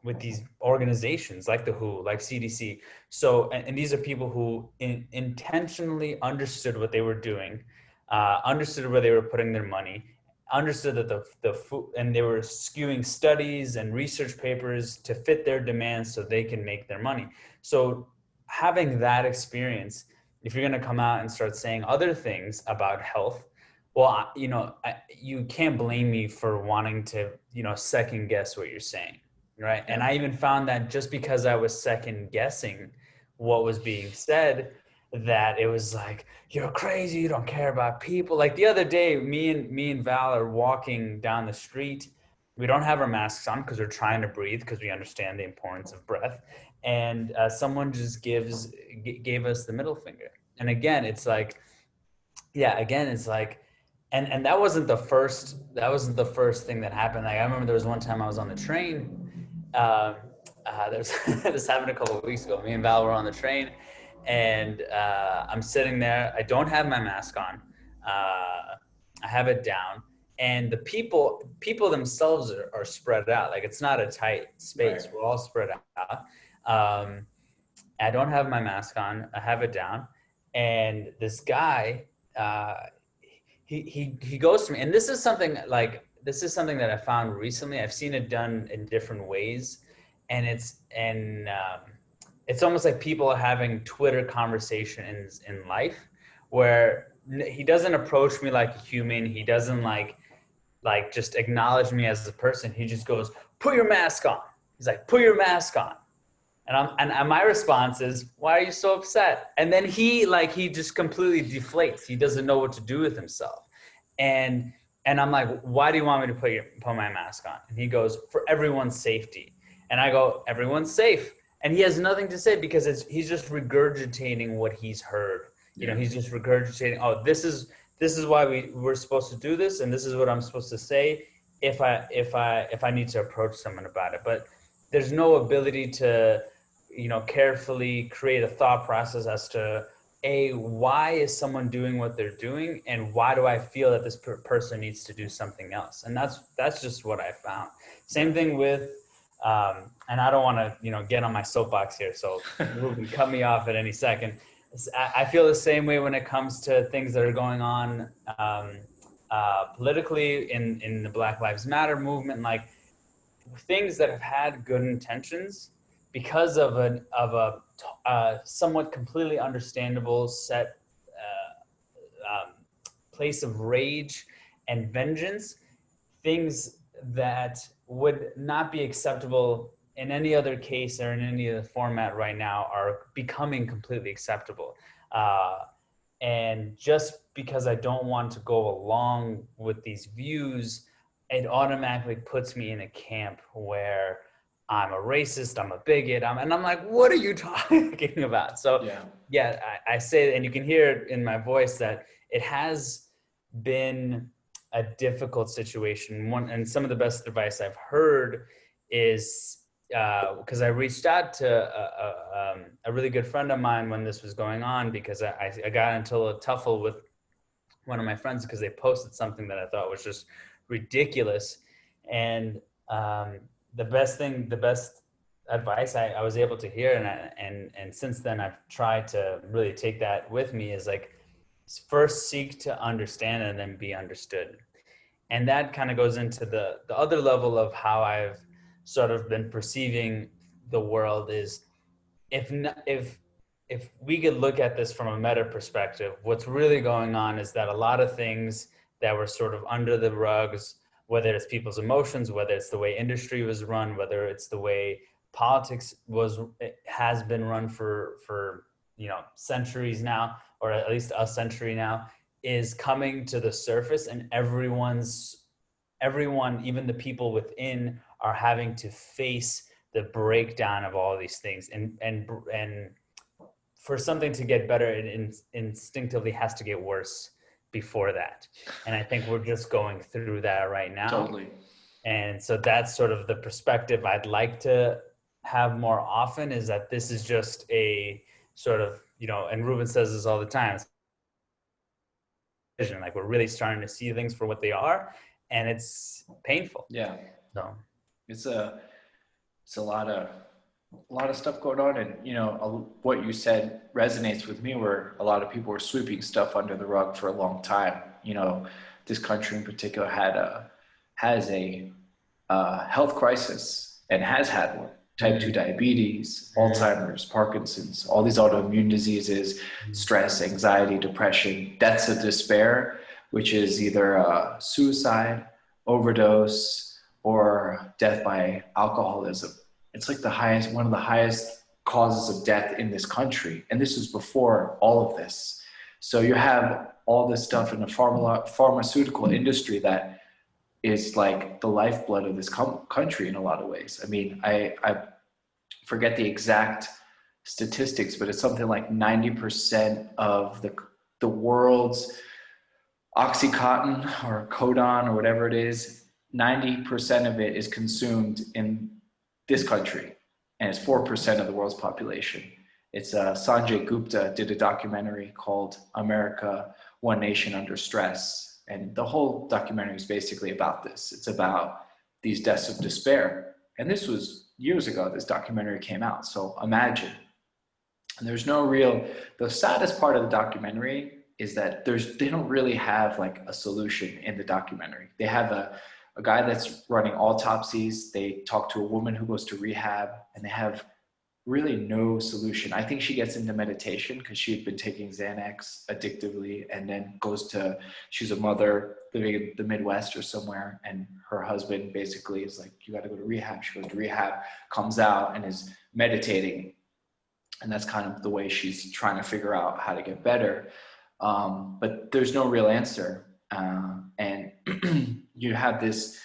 with these organizations like the WHO, like CDC. So, and these are people who intentionally understood what they were doing, understood where they were putting their money, understood that the food, and they were skewing studies and research papers to fit their demands so they can make their money. So having that experience, if you're going to come out and start saying other things about health, well, you can't blame me for wanting to, second guess what you're saying. Right. Yeah. And I even found that just because I was second guessing what was being said, that it was like, you're crazy, you don't care about people. Like the other day, me and Val are walking down the street. We don't have our masks on because we're trying to breathe, because we understand the importance of breath. And someone just gave us the middle finger. And again, it's like, and that wasn't the first thing that happened. Like I remember there was one time I was on the train. This happened a couple of weeks ago. Me and Val were on the train, and I'm sitting there. I don't have my mask on. I have it down, and the people themselves are spread out. Like it's not a tight space. Right. We're all spread out. I don't have my mask on. I have it down, and this guy, he goes to me, and this is something that I found recently. I've seen it done in different ways, and it's almost like people are having Twitter conversations in life, where he doesn't approach me like a human. He doesn't like just acknowledge me as a person. He just goes, "Put your mask on." He's like, "Put your mask on." And my response is, "Why are you so upset?" And then he just completely deflates. He doesn't know what to do with himself. And I'm like, "Why do you want me to put my mask on?" And he goes, "For everyone's safety." And I go, "Everyone's safe." And he has nothing to say, because he's just regurgitating what he's heard. Yeah. He's just regurgitating, "Oh, this is why we're supposed to do this, and this is what I'm supposed to say if I need to approach someone about it." But there's no ability to carefully create a thought process as to why is someone doing what they're doing, and why do I feel that this person needs to do something else. And that's just what I found. Same thing with and I don't want to get on my soapbox here, so Ruben, cut me off at any second. I feel the same way when it comes to things that are going on politically in the Black Lives Matter movement, like things that have had good intentions, because of a somewhat completely understandable set place of rage and vengeance, things that would not be acceptable in any other case or in any other format right now are becoming completely acceptable. And just because I don't want to go along with these views, it automatically puts me in a camp where I'm a racist, I'm a bigot, and I'm like, what are you talking about? So yeah, I say, and you can hear it in my voice, that it has been a difficult situation. And some of the best advice I've heard is, because I reached out to a really good friend of mine when this was going on, because I got into a tuffle with one of my friends because they posted something that I thought was just ridiculous. And the best advice I was able to hear, and since then I've tried to really take that with me, is like, first seek to understand and then be understood. And that kind of goes into the other level of how I've sort of been perceiving the world is, if we could look at this from a meta perspective, what's really going on is that a lot of things that were sort of under the rugs, whether it's people's emotions, whether it's the way industry was run, whether it's the way politics has been run for centuries now, or at least a century now, is coming to the surface, and everyone, even the people within, are having to face the breakdown of all these things, and for something to get better, it instinctively has to get worse before that. And I think we're just going through that right now. Totally. And so that's sort of the perspective I'd like to have more often, is that this is just a sort of, and Ruben says this all the time, like we're really starting to see things for what they are, and it's painful. Yeah. So it's a lot of stuff going on. And, what you said resonates with me, where a lot of people were sweeping stuff under the rug for a long time. This country in particular has a health crisis, and has had one. Type 2 diabetes, Alzheimer's, Parkinson's, all these autoimmune diseases, stress, anxiety, depression, deaths of despair, which is either suicide, overdose, or death by alcoholism. It's like one of the highest causes of death in this country. And this was before all of this. So you have all this stuff in the pharmaceutical industry that is like the lifeblood of this country in a lot of ways. I mean, I forget the exact statistics, but it's something like 90% of the world's Oxycontin or Codon or whatever it is, 90% of it is consumed in this country, and it's 4% of the world's population. It's Sanjay Gupta did a documentary called America, One Nation Under Stress. And the whole documentary is basically about this. It's about these deaths of despair. And this was years ago, this documentary came out. So imagine. And the saddest part of the documentary is that they don't really have like a solution in the documentary. They have a guy that's running autopsies. They talk to a woman who goes to rehab, and they have really no solution. I think she gets into meditation because she had been taking Xanax addictively, and then she's a mother living in the Midwest or somewhere, and her husband basically is like, you got to go to rehab. She goes to rehab, comes out, and is meditating. And that's kind of the way she's trying to figure out how to get better. But there's no real answer. And you have this,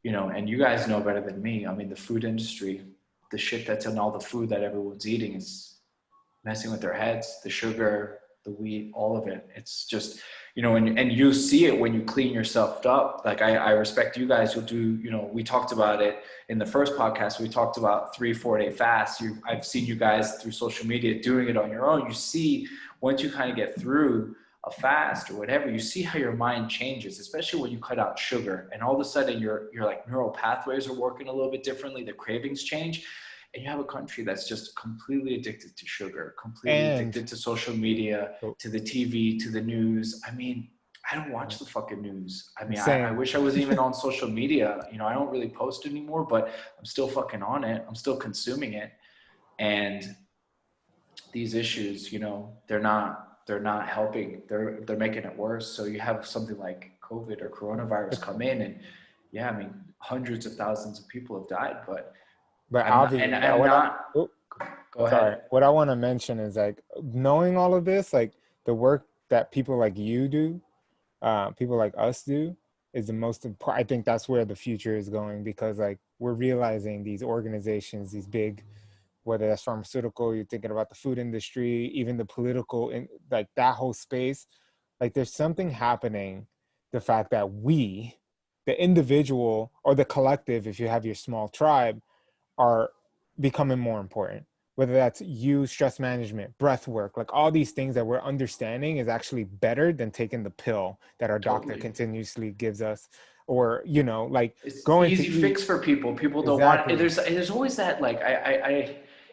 and you guys know better than me. I mean, the food industry, the shit that's in all the food that everyone's eating is messing with their heads, the sugar, the wheat, all of it. It's just, and you see it when you clean yourself up. Like I respect you guys. You'll do, we talked about it in the first podcast. We talked about 3-4 day fasts. I've seen you guys through social media doing it on your own. You see, once you kind of get through a fast or whatever, you see how your mind changes, especially when you cut out sugar, and all of a sudden your like neural pathways are working a little bit differently. The cravings change, and you have a country that's just completely addicted to sugar, addicted to social media, to the TV, to the news. I mean, I don't watch the fucking news. I mean, I wish I wasn't even on social media. I don't really post anymore, but I'm still fucking on it. I'm still consuming it. And these issues, they're not helping. They're making it worse. So you have something like COVID or coronavirus come in, and yeah, I mean, hundreds of thousands of people have died, but Avi, go ahead. What I want to mention is like, knowing all of this, like the work that people like you do, people like us do, is the most important. I think that's where the future is going, because like we're realizing these organizations, these big, whether that's pharmaceutical, you're thinking about the food industry, even the political, like that whole space, like there's something happening. The fact that we, the individual or the collective, if you have your small tribe, are becoming more important. Whether that's stress management, breath work, like all these things that we're understanding is actually better than taking the pill that our doctor continuously gives us. Or, like it's going easy to fix for people. People don't want it. There's always that, like,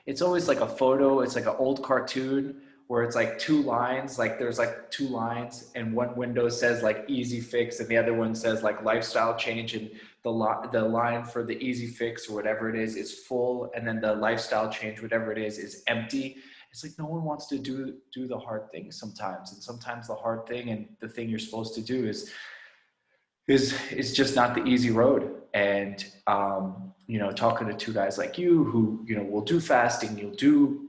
it's always like a photo. It's like an old cartoon where it's like two lines, like there's like two lines, and one window says like easy fix and the other one says like lifestyle change. And the line for the easy fix or whatever it is full, and then the lifestyle change, whatever it is empty. It's like no one wants to do the hard thing sometimes, and sometimes the hard thing and the thing you're supposed to do is just not the easy road. And you know, talking to two guys like you who, you know, will do fasting, you'll do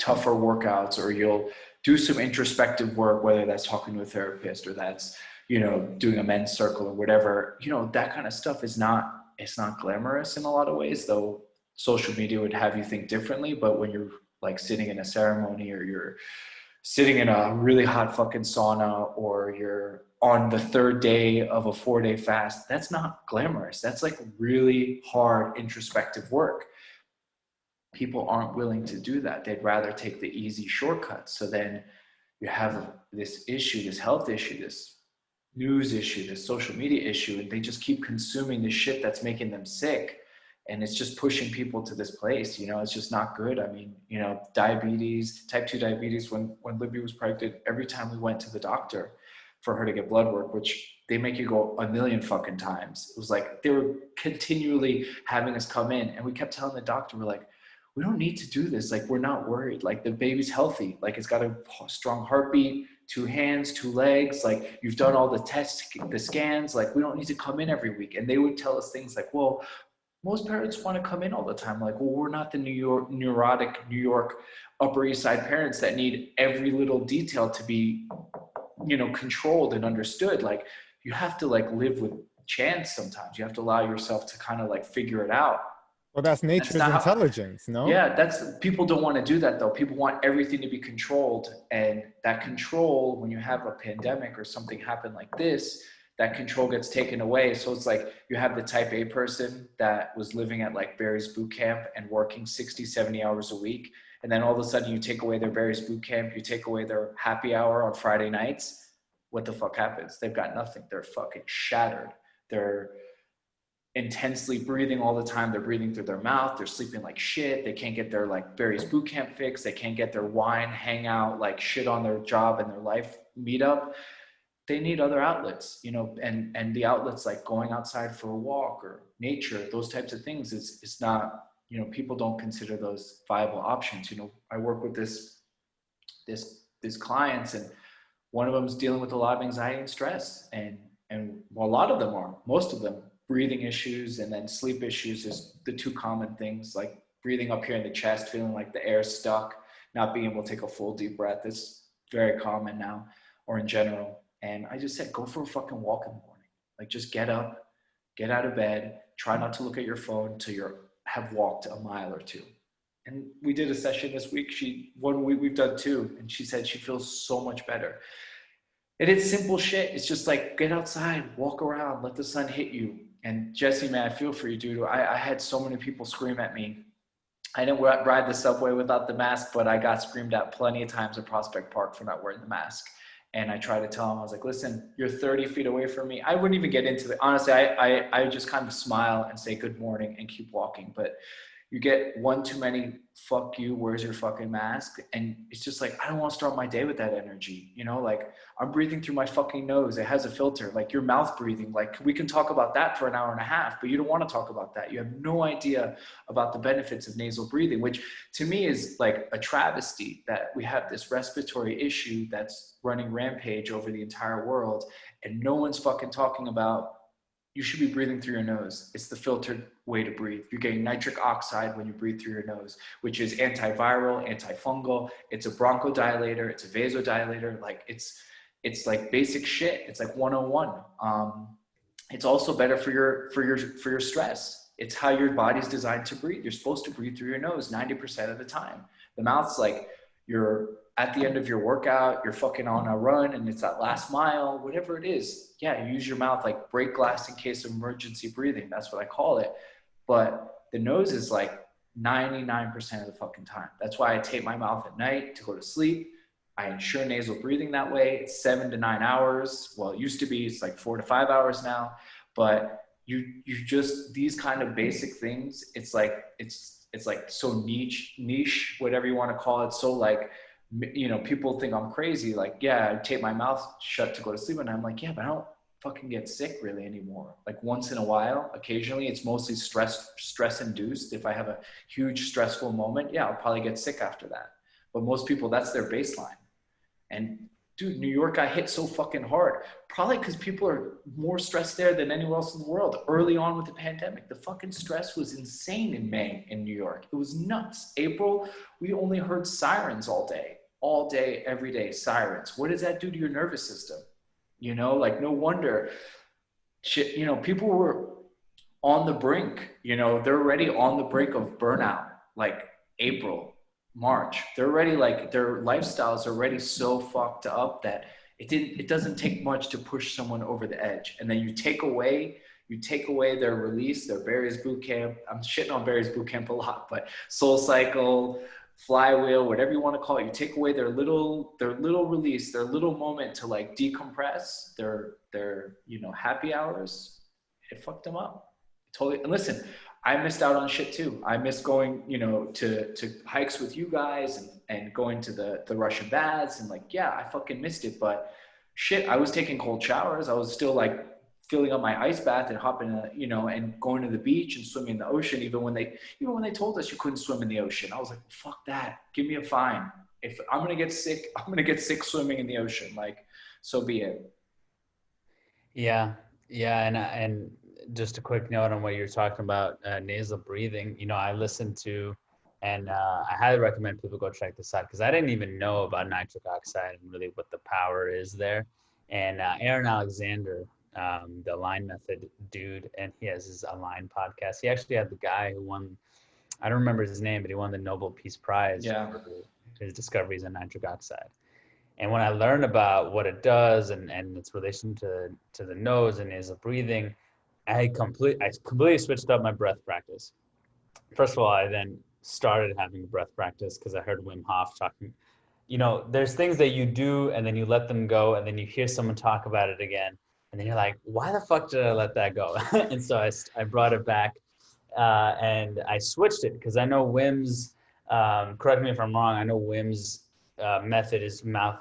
tougher workouts, or you'll do some introspective work, whether that's talking to a therapist or that's, you know, doing a men's circle or whatever, you know, that kind of stuff is not, it's not glamorous in a lot of ways, though social media would have you think differently. But when you're like sitting in a ceremony, or you're sitting in a really hot fucking sauna, or you're on the third day of a 4-day fast, that's not glamorous. That's like really hard introspective work. People aren't willing to do that. They'd rather take the easy shortcuts. So then you have this issue, this health issue, this news issue, this social media issue, and they just keep consuming the shit that's making them sick. And it's just pushing people to this place, you know, it's just not good. I mean, you know, diabetes, type 2 diabetes, when Libby was pregnant, every time we went to the doctor for her to get blood work, which they make you go a million fucking times. It was like, they were continually having us come in, and we kept telling the doctor, we're like, we don't need to do this. Like, we're not worried. Like, the baby's healthy. Like, it's got a strong heartbeat, 2 hands, 2 legs. Like, you've done all the tests, the scans. Like, we don't need to come in every week. And they would tell us things like, well, most parents want to come in all the time. Like, well, we're not the neurotic New York Upper East Side parents that need every little detail to be, you know, controlled and understood. Like, you have to like live with chance sometimes. You have to allow yourself to kind of like figure it out. Well, that's nature's intelligence, no? Yeah, people don't want to do that though. People want everything to be controlled, and that control, when you have a pandemic or something happen like this, that control gets taken away. So it's like you have the type A person that was living at like Barry's boot camp and working 60, 70 hours a week. And then all of a sudden you take away their Barry's boot camp, you take away their happy hour on Friday nights. What the fuck happens? They've got nothing. They're fucking shattered. They're intensely breathing all the time. They're breathing through their mouth. They're sleeping like shit. They can't get their like Barry's boot camp fix. They can't get their wine, hangout, like shit on their job and their life meetup. They need other outlets, you know, and the outlets like going outside for a walk or nature, those types of things is not, you know, people don't consider those viable options. You know, I work with these clients, and one of them is dealing with a lot of anxiety and stress, and well, a lot of them are, most of them, breathing issues, and then sleep issues is the 2 common things, like breathing up here in the chest, feeling like the air is stuck, not being able to take a full deep breath. It's very common now, or in general. And I just said, go for a fucking walk in the morning. Like, just get up, get out of bed, try not to look at your phone until you have walked a mile or 2. And we did a session this week. One week we've done 2, and she said she feels so much better. And it's simple shit. It's just like, get outside, walk around, let the sun hit you. And Jesse, man, I feel for you, dude. I had so many people scream at me. I didn't ride the subway without the mask, but I got screamed at plenty of times at Prospect Park for not wearing the mask. And I tried to tell him, I was like, listen, you're 30 feet away from me. I wouldn't even get into it. Honestly, I just kind of smile and say good morning and keep walking. But you get one too many, fuck you, where's your fucking mask? And it's just like, I don't want to start my day with that energy. You know, like, I'm breathing through my fucking nose. It has a filter. Like, your mouth breathing. Like, we can talk about that for an hour and a half, but you don't want to talk about that. You have no idea about the benefits of nasal breathing, which to me is like a travesty that we have this respiratory issue that's running rampage over the entire world, and no one's fucking talking about, you should be breathing through your nose. It's the filtered way to breathe. You're getting nitric oxide when you breathe through your nose, which is antiviral, antifungal. It's a bronchodilator. It's a vasodilator. Like, it's like basic shit. It's like 101. It's also better for your stress. It's how your body's designed to breathe. You're supposed to breathe through your nose 90% of the time. The mouth's like, you're at the end of your workout, you're fucking on a run, and it's that last mile, whatever it is. Yeah, use your mouth, like break glass in case of emergency breathing. That's what I call it. But the nose is like 99% of the fucking time. That's why I tape my mouth at night to go to sleep. I ensure nasal breathing that way. It's 7 to 9 hours. Well, it used to be, it's like 4 to 5 hours now. But you just, these kind of basic things, it's like so niche, whatever you want to call it. So like, you know, people think I'm crazy. Like, yeah, I tape my mouth shut to go to sleep. And I'm like, yeah, but I don't fucking get sick really anymore. Like once in a while, occasionally, it's mostly stress induced. If I have a huge stressful moment, yeah, I'll probably get sick after that. But most people, that's their baseline. And dude, New York got hit so fucking hard. Probably because people are more stressed there than anywhere else in the world. Early on with the pandemic, the fucking stress was insane in May in New York. It was nuts. April, we only heard sirens all day, every day, sirens. What does that do to your nervous system? You know, like no wonder shit, you know, people were on the brink, you know, they're already on the brink of burnout, like April, March. They're already like, their lifestyles are already so fucked up that it doesn't take much to push someone over the edge. And then you take away their release, their Barry's boot camp. I'm shitting on Barry's boot camp a lot, but Soul Cycle, Flywheel, whatever you want to call it, you take away their little release, their little moment to like decompress, their you know, happy hours. It fucked them up totally. And listen, I missed out on shit too. I missed going, you know, to hikes with you guys and going to the Russian baths, and like, yeah, I fucking missed it. But shit, I was taking cold showers. I was still like filling up my ice bath and hopping, you know, and going to the beach and swimming in the ocean. Even when they told us you couldn't swim in the ocean, I was like, fuck that. Give me a fine. If I'm going to get sick, I'm going to get sick swimming in the ocean. Like, so be it. Yeah. Yeah. And just a quick note on what you're talking about, nasal breathing, you know, I listened to, and I highly recommend people go check this out, because I didn't even know about nitric oxide and really what the power is there. And Aaron Alexander, the Align Method dude, and he has his Align podcast. He actually had the guy who won, I don't remember his name, but he won the Nobel Peace Prize for his discoveries in nitric oxide. And when I learned about what it does and its relation to the nose and nasal breathing, I completely switched up my breath practice. First of all, I then started having breath practice because I heard Wim Hof talking. You know, there's things that you do and then you let them go, and then you hear someone talk about it again, and then you're like, why the fuck did I let that go? And so I brought it back, and I switched it because I know Wim's, correct me if I'm wrong, I know Wim's method is mouth.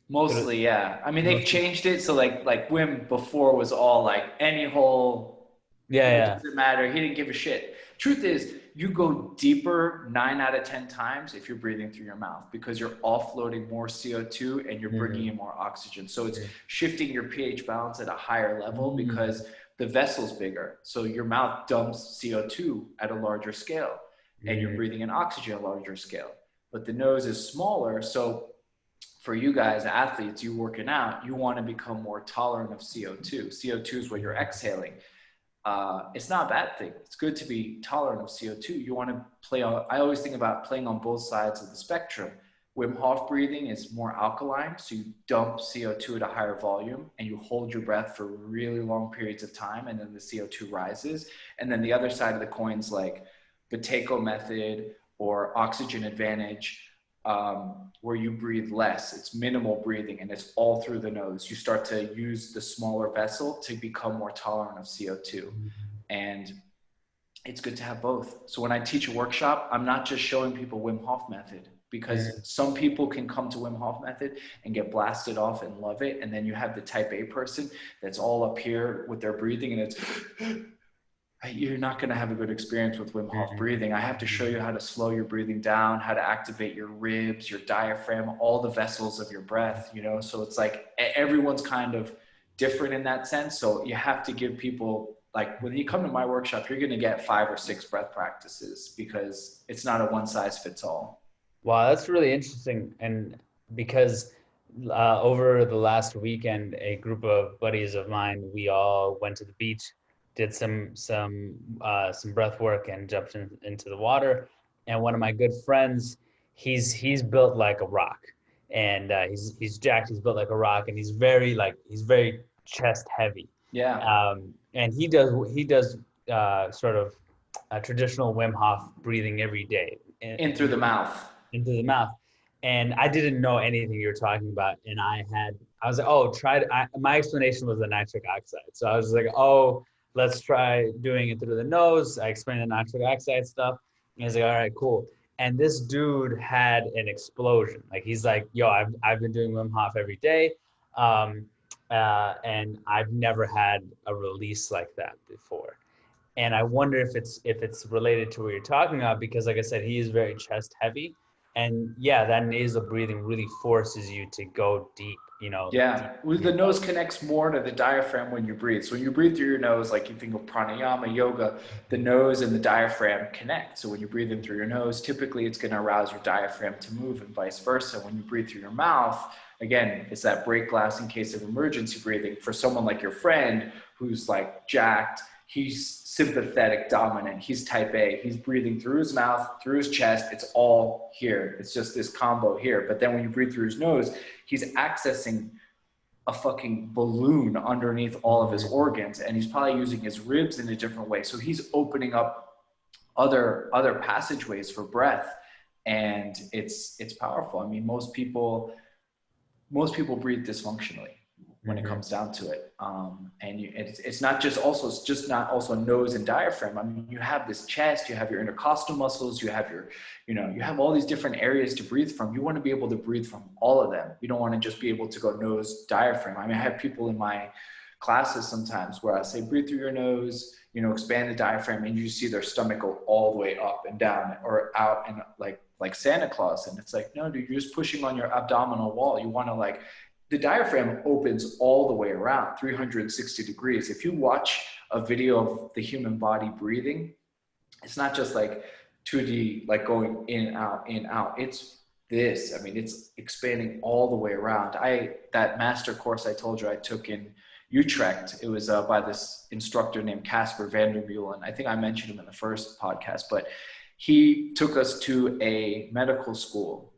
Mostly, yeah. I mean, they've changed it. So like Wim before was all like any hole. It doesn't matter. He didn't give a shit. Truth is, you go deeper 9 out of 10 times if you're breathing through your mouth, because you're offloading more CO2 and you're bringing in more oxygen. So it's shifting your pH balance at a higher level because the vessel's bigger. So your mouth dumps CO2 at a larger scale and you're breathing in oxygen at a larger scale. But the nose is smaller. So for you guys, athletes, you working out, you want to become more tolerant of CO2. CO2 is what you're exhaling. It's not a bad thing. It's good to be tolerant of CO2. You want to play on, I always think about playing on both sides of the spectrum. Wim Hof breathing is more alkaline. So you dump CO2 at a higher volume and you hold your breath for really long periods of time. And then the CO2 rises. And then the other side of the coin's like the Takeo method or oxygen advantage, where you breathe less. It's minimal breathing and it's all through the nose. You start to use the smaller vessel to become more tolerant of CO2. And it's good to have both. So when I teach a workshop, I'm not just showing people Wim Hof method, because some people can come to Wim Hof method and get blasted off and love it. And then you have the type A person that's all up here with their breathing and it's, you're not going to have a good experience with Wim Hof breathing. I have to show you how to slow your breathing down, how to activate your ribs, your diaphragm, all the vessels of your breath, you know? So it's like everyone's kind of different in that sense. So you have to give people, like when you come to my workshop, you're going to get 5 or 6 breath practices because it's not a one size fits all. Wow, that's really interesting. And because over the last weekend, a group of buddies of mine, we all went to the beach, did some breath work and jumped into the water. And one of my good friends, he's built like a rock, and he's jacked. He's built like a rock, and he's very chest heavy. Yeah. And he does sort of a traditional Wim Hof breathing every day. In through the mouth. Into the mouth. And I didn't know anything you were talking about. And I was like, oh, my explanation was the nitric oxide. So I was like, oh, let's try doing it through the nose. I explained the nitric oxide stuff. And he's like, all right, cool. And this dude had an explosion. Like, he's like, yo, I've been doing Wim Hof every day. and I've never had a release like that before. And I wonder if it's related to what you're talking about, because like I said, he is very chest heavy, and yeah, that nasal breathing really forces you to go deep, deep Yeah, well, in the your nose belly. connects more to the diaphragm when you breathe. So when you breathe through your nose, like you think of pranayama, yoga, the nose and the diaphragm connect. So when you breathe in through your nose, typically it's going to arouse your diaphragm to move, and vice versa. When you breathe through your mouth, again, it's that break glass in case of emergency breathing. For someone like your friend who's like jacked, he's sympathetic dominant. He's type A. He's breathing through his mouth, through his chest. It's all here. It's just this combo here. But then when you breathe through his nose, he's accessing a fucking balloon underneath all of his organs, and he's probably using his ribs in a different way. So he's opening up other passageways for breath, and it's powerful. I mean, most people breathe dysfunctionally when it Mm-hmm. comes down to it. And it's not just also, it's just not also nose and diaphragm. I mean, you have this chest, you have your intercostal muscles, you have your, you have all these different areas to breathe from. You want to be able to breathe from all of them. You don't want to just be able to go nose, diaphragm. I mean, I have people in my classes sometimes where I say, breathe through your nose, expand the diaphragm, and you see their stomach go all the way up and down or out, and like Santa Claus. And it's like, no, dude, you're just pushing on your abdominal wall. You want to the diaphragm opens all the way around 360 degrees. If you watch a video of the human body breathing, it's not just like 2D, like going in, out, in, out. It's this. I mean, it's expanding all the way around. That master course I told you I took in Utrecht, it was by this instructor named Casper van der Meulen. I think I mentioned him in the first podcast, but he took us to a medical school.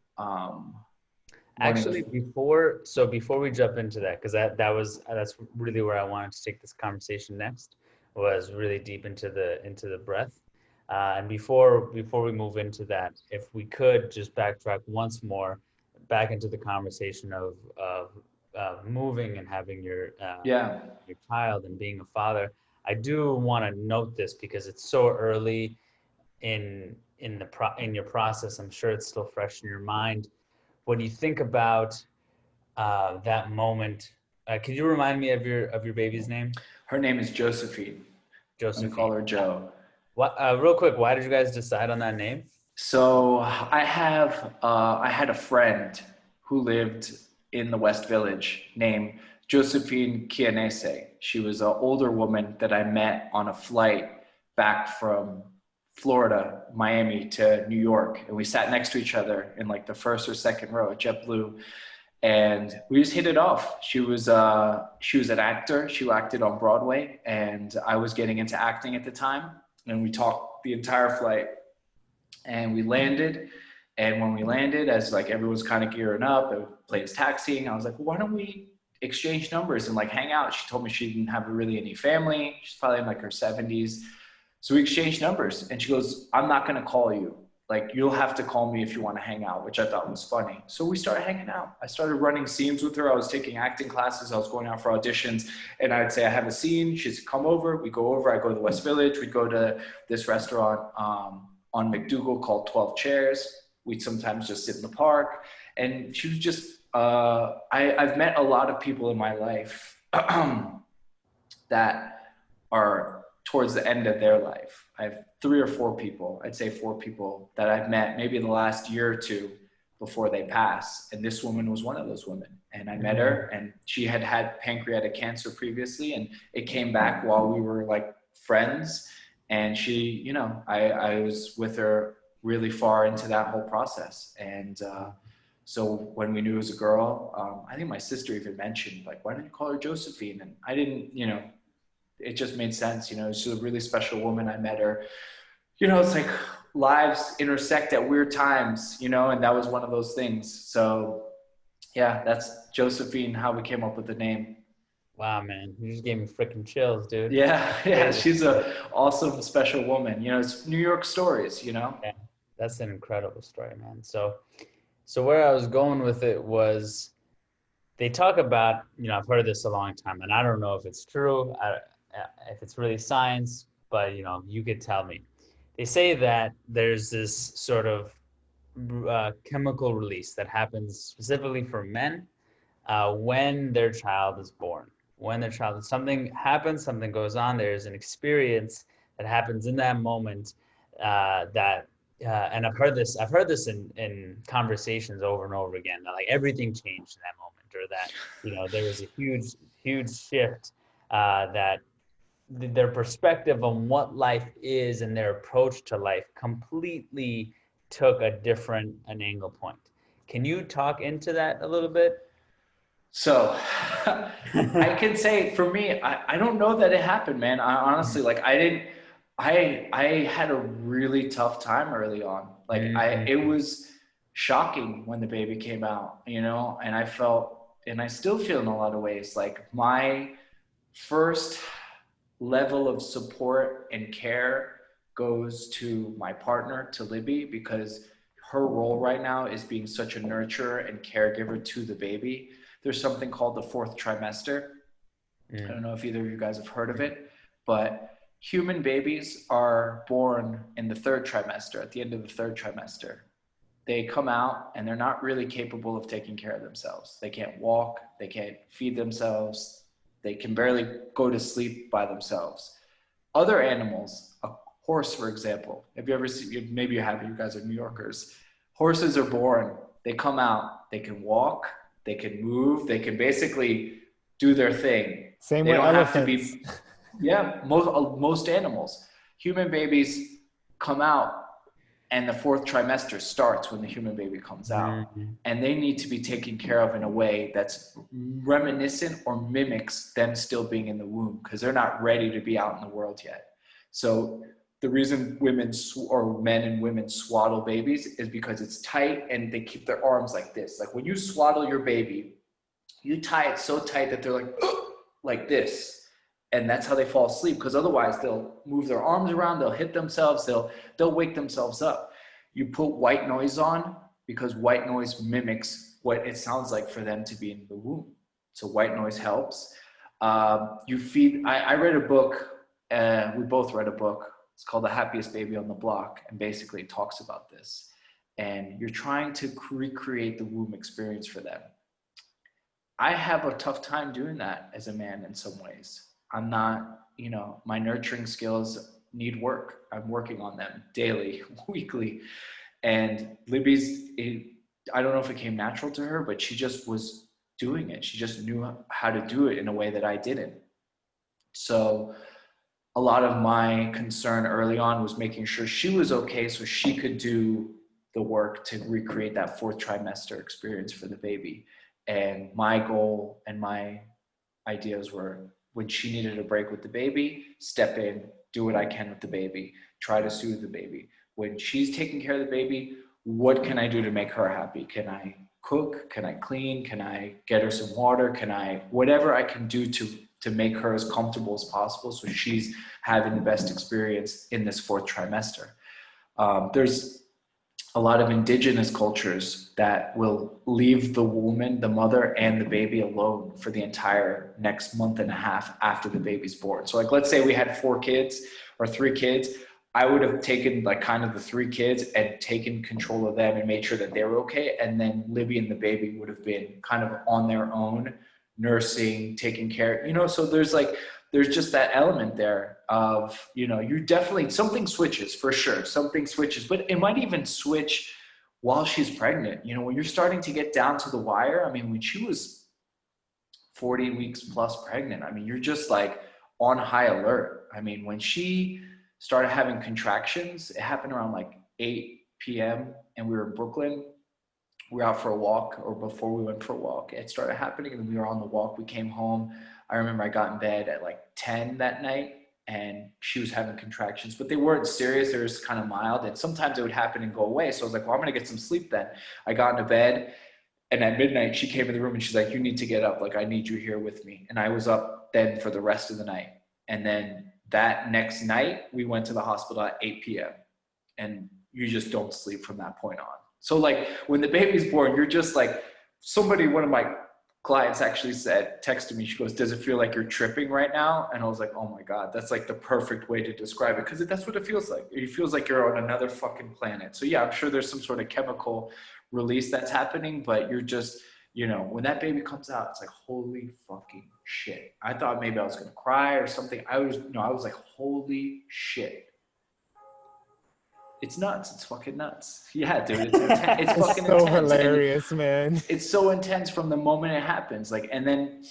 Actually, before we jump into that, because that's really where I wanted to take this conversation next, was really deep into the breath. And before we move into that, if we could just backtrack once more, back into the conversation of moving and having Yeah. your child and being a father. I do want to note this because it's so early in your process. I'm sure it's still fresh in your mind. When you think about that moment, could you remind me of your baby's name? Her name is Josephine. Josephine. We call her Joe. What? Real quick, why did you guys decide on that name? So I had a friend who lived in the West Village named Josephine Chianese. She was an older woman that I met on a flight back from Florida, Miami to New York. And we sat next to each other in like the first or second row at JetBlue. And we just hit it off. She was an actor. She acted on Broadway, and I was getting into acting at the time. And we talked the entire flight. And we landed. And when we landed, as like everyone's kind of gearing up, the plane's taxiing, I was like, well, why don't we exchange numbers and like hang out? She told me she didn't have really any family. She's probably in like her 70s. So we exchanged numbers, and she goes, I'm not going to call you. Like, you'll have to call me if you want to hang out, which I thought was funny. So we started hanging out. I started running scenes with her. I was taking acting classes. I was going out for auditions, and I'd say, I have a scene. She'd come over. We go over. I go to the West Village. We'd go to this restaurant on McDougal called 12 Chairs. We'd sometimes just sit in the park. And she was just, I've met a lot of people in my life that are towards the end of their life. I have 3 or 4 people, I'd say 4 people that I've met maybe in the last year or 2 before they pass. And this woman was one of those women. And I met her, and she had had pancreatic cancer previously, and it came back while we were like friends. And she, I was with her really far into that whole process. And so when we knew it was a girl, I think my sister even mentioned, like, why don't you call her Josephine? And I didn't, it just made sense. She's a really special woman. I met her, it's like lives intersect at weird times, and that was one of those things. So yeah, that's Josephine, how we came up with the name. Wow, man, you just gave me freaking chills, dude. Yeah, she's a awesome, special woman. It's New York stories, Yeah, that's an incredible story, man. So where I was going with it was, they talk about, I've heard this a long time, and I don't know if it's true, if it's really science, but you could tell me. They say that there's this sort of chemical release that happens specifically for men when their child is born. When their child, something happens, something goes on. There's an experience that happens in that moment that, and I've heard this in conversations over and over again. That like everything changed in that moment, or that there was a huge shift that their perspective on what life is and their approach to life completely took an angle point. Can you talk into that a little bit? So I can say for me, I don't know that it happened, man. I honestly, like, I had a really tough time early on. Like it was shocking when the baby came out, and I felt, and I still feel in a lot of ways, like my first level of support and care goes to my partner, to Libby, because her role right now is being such a nurturer and caregiver to the baby. There's something called the fourth trimester. I don't know if either of you guys have heard of it, but human babies are born in the third trimester, at the end of the third trimester. They come out and they're not really capable of taking care of themselves. They can't walk, they can't feed themselves, they can barely go to sleep by themselves. Other animals, a horse, for example, have you ever seen, maybe you have, you guys are New Yorkers. Horses are born, they come out, they can walk, they can move, they can basically do their thing. Same they with don't elephants. have to be, yeah, most animals. Human babies come out and the fourth trimester starts when the human baby comes out. And they need to be taken care of in a way that's reminiscent or mimics them still being in the womb, because they're not ready to be out in the world yet. So the reason women or men and women swaddle babies is because it's tight and they keep their arms like this. Like when you swaddle your baby, you tie it so tight that they're like this. And that's how they fall asleep, because otherwise they'll move their arms around, they'll hit themselves, they'll wake themselves up. You put white noise on because white noise mimics what it sounds like for them to be in the womb. So white noise helps. You feed, I read a book, we both read a book. It's called The Happiest Baby on the Block, and basically it talks about this. And you're trying to recreate the womb experience for them. I have a tough time doing that as a man in some ways. I'm not, my nurturing skills need work. I'm working on them daily, weekly. And Libby's, I don't know if it came natural to her, but she just was doing it. She just knew how to do it in a way that I didn't. So a lot of my concern early on was making sure she was okay so she could do the work to recreate that fourth trimester experience for the baby. And my goal and my ideas were, when she needed a break with the baby, step in, do what I can with the baby, try to soothe the baby. When she's taking care of the baby, what can I do to make her happy? Can I cook? Can I clean? Can I get her some water? Whatever I can do to make her as comfortable as possible so she's having the best experience in this fourth trimester. There's a lot of indigenous cultures that will leave the woman, the mother, and the baby alone for the entire next month and a half after the baby's born. So like, let's say we had 4 kids or 3 kids. I would have taken like kind of the 3 kids and taken control of them and made sure that they were okay. And then Libby and the baby would have been kind of on their own, nursing, taking care, so there's just that element there of, you definitely, something switches for sure. Something switches, but it might even switch while she's pregnant. When you're starting to get down to the wire, I mean, when she was 40 weeks plus pregnant, I mean, you're just like on high alert. I mean, when she started having contractions, it happened around like 8 p.m. and we were in Brooklyn. We were out for a walk, or before we went for a walk, it started happening, and then we were on the walk. We came home. I remember I got in bed at like 10 that night, and she was having contractions, but they weren't serious. They were just kind of mild, and sometimes it would happen and go away. So I was like, well, I'm going to get some sleep then. I got into bed, and at midnight, she came in the room and she's like, you need to get up. Like, I need you here with me. And I was up then for the rest of the night. And then that next night, we went to the hospital at 8 p.m. And you just don't sleep from that point on. So like when the baby's born, you're just like, one of my clients actually texted me, she goes, does it feel like you're tripping right now? And I was like, oh my God, that's like the perfect way to describe it. Because that's what it feels like. It feels like you're on another fucking planet. So yeah, I'm sure there's some sort of chemical release that's happening, but you're just you know, when that baby comes out, it's like, holy fucking shit. I thought maybe I was going to cry or something. I was like, holy shit. It's nuts. It's fucking nuts. Yeah, dude. It's intense. It's fucking so intense. hilarious, man. It's so intense from the moment it happens. Like, and then,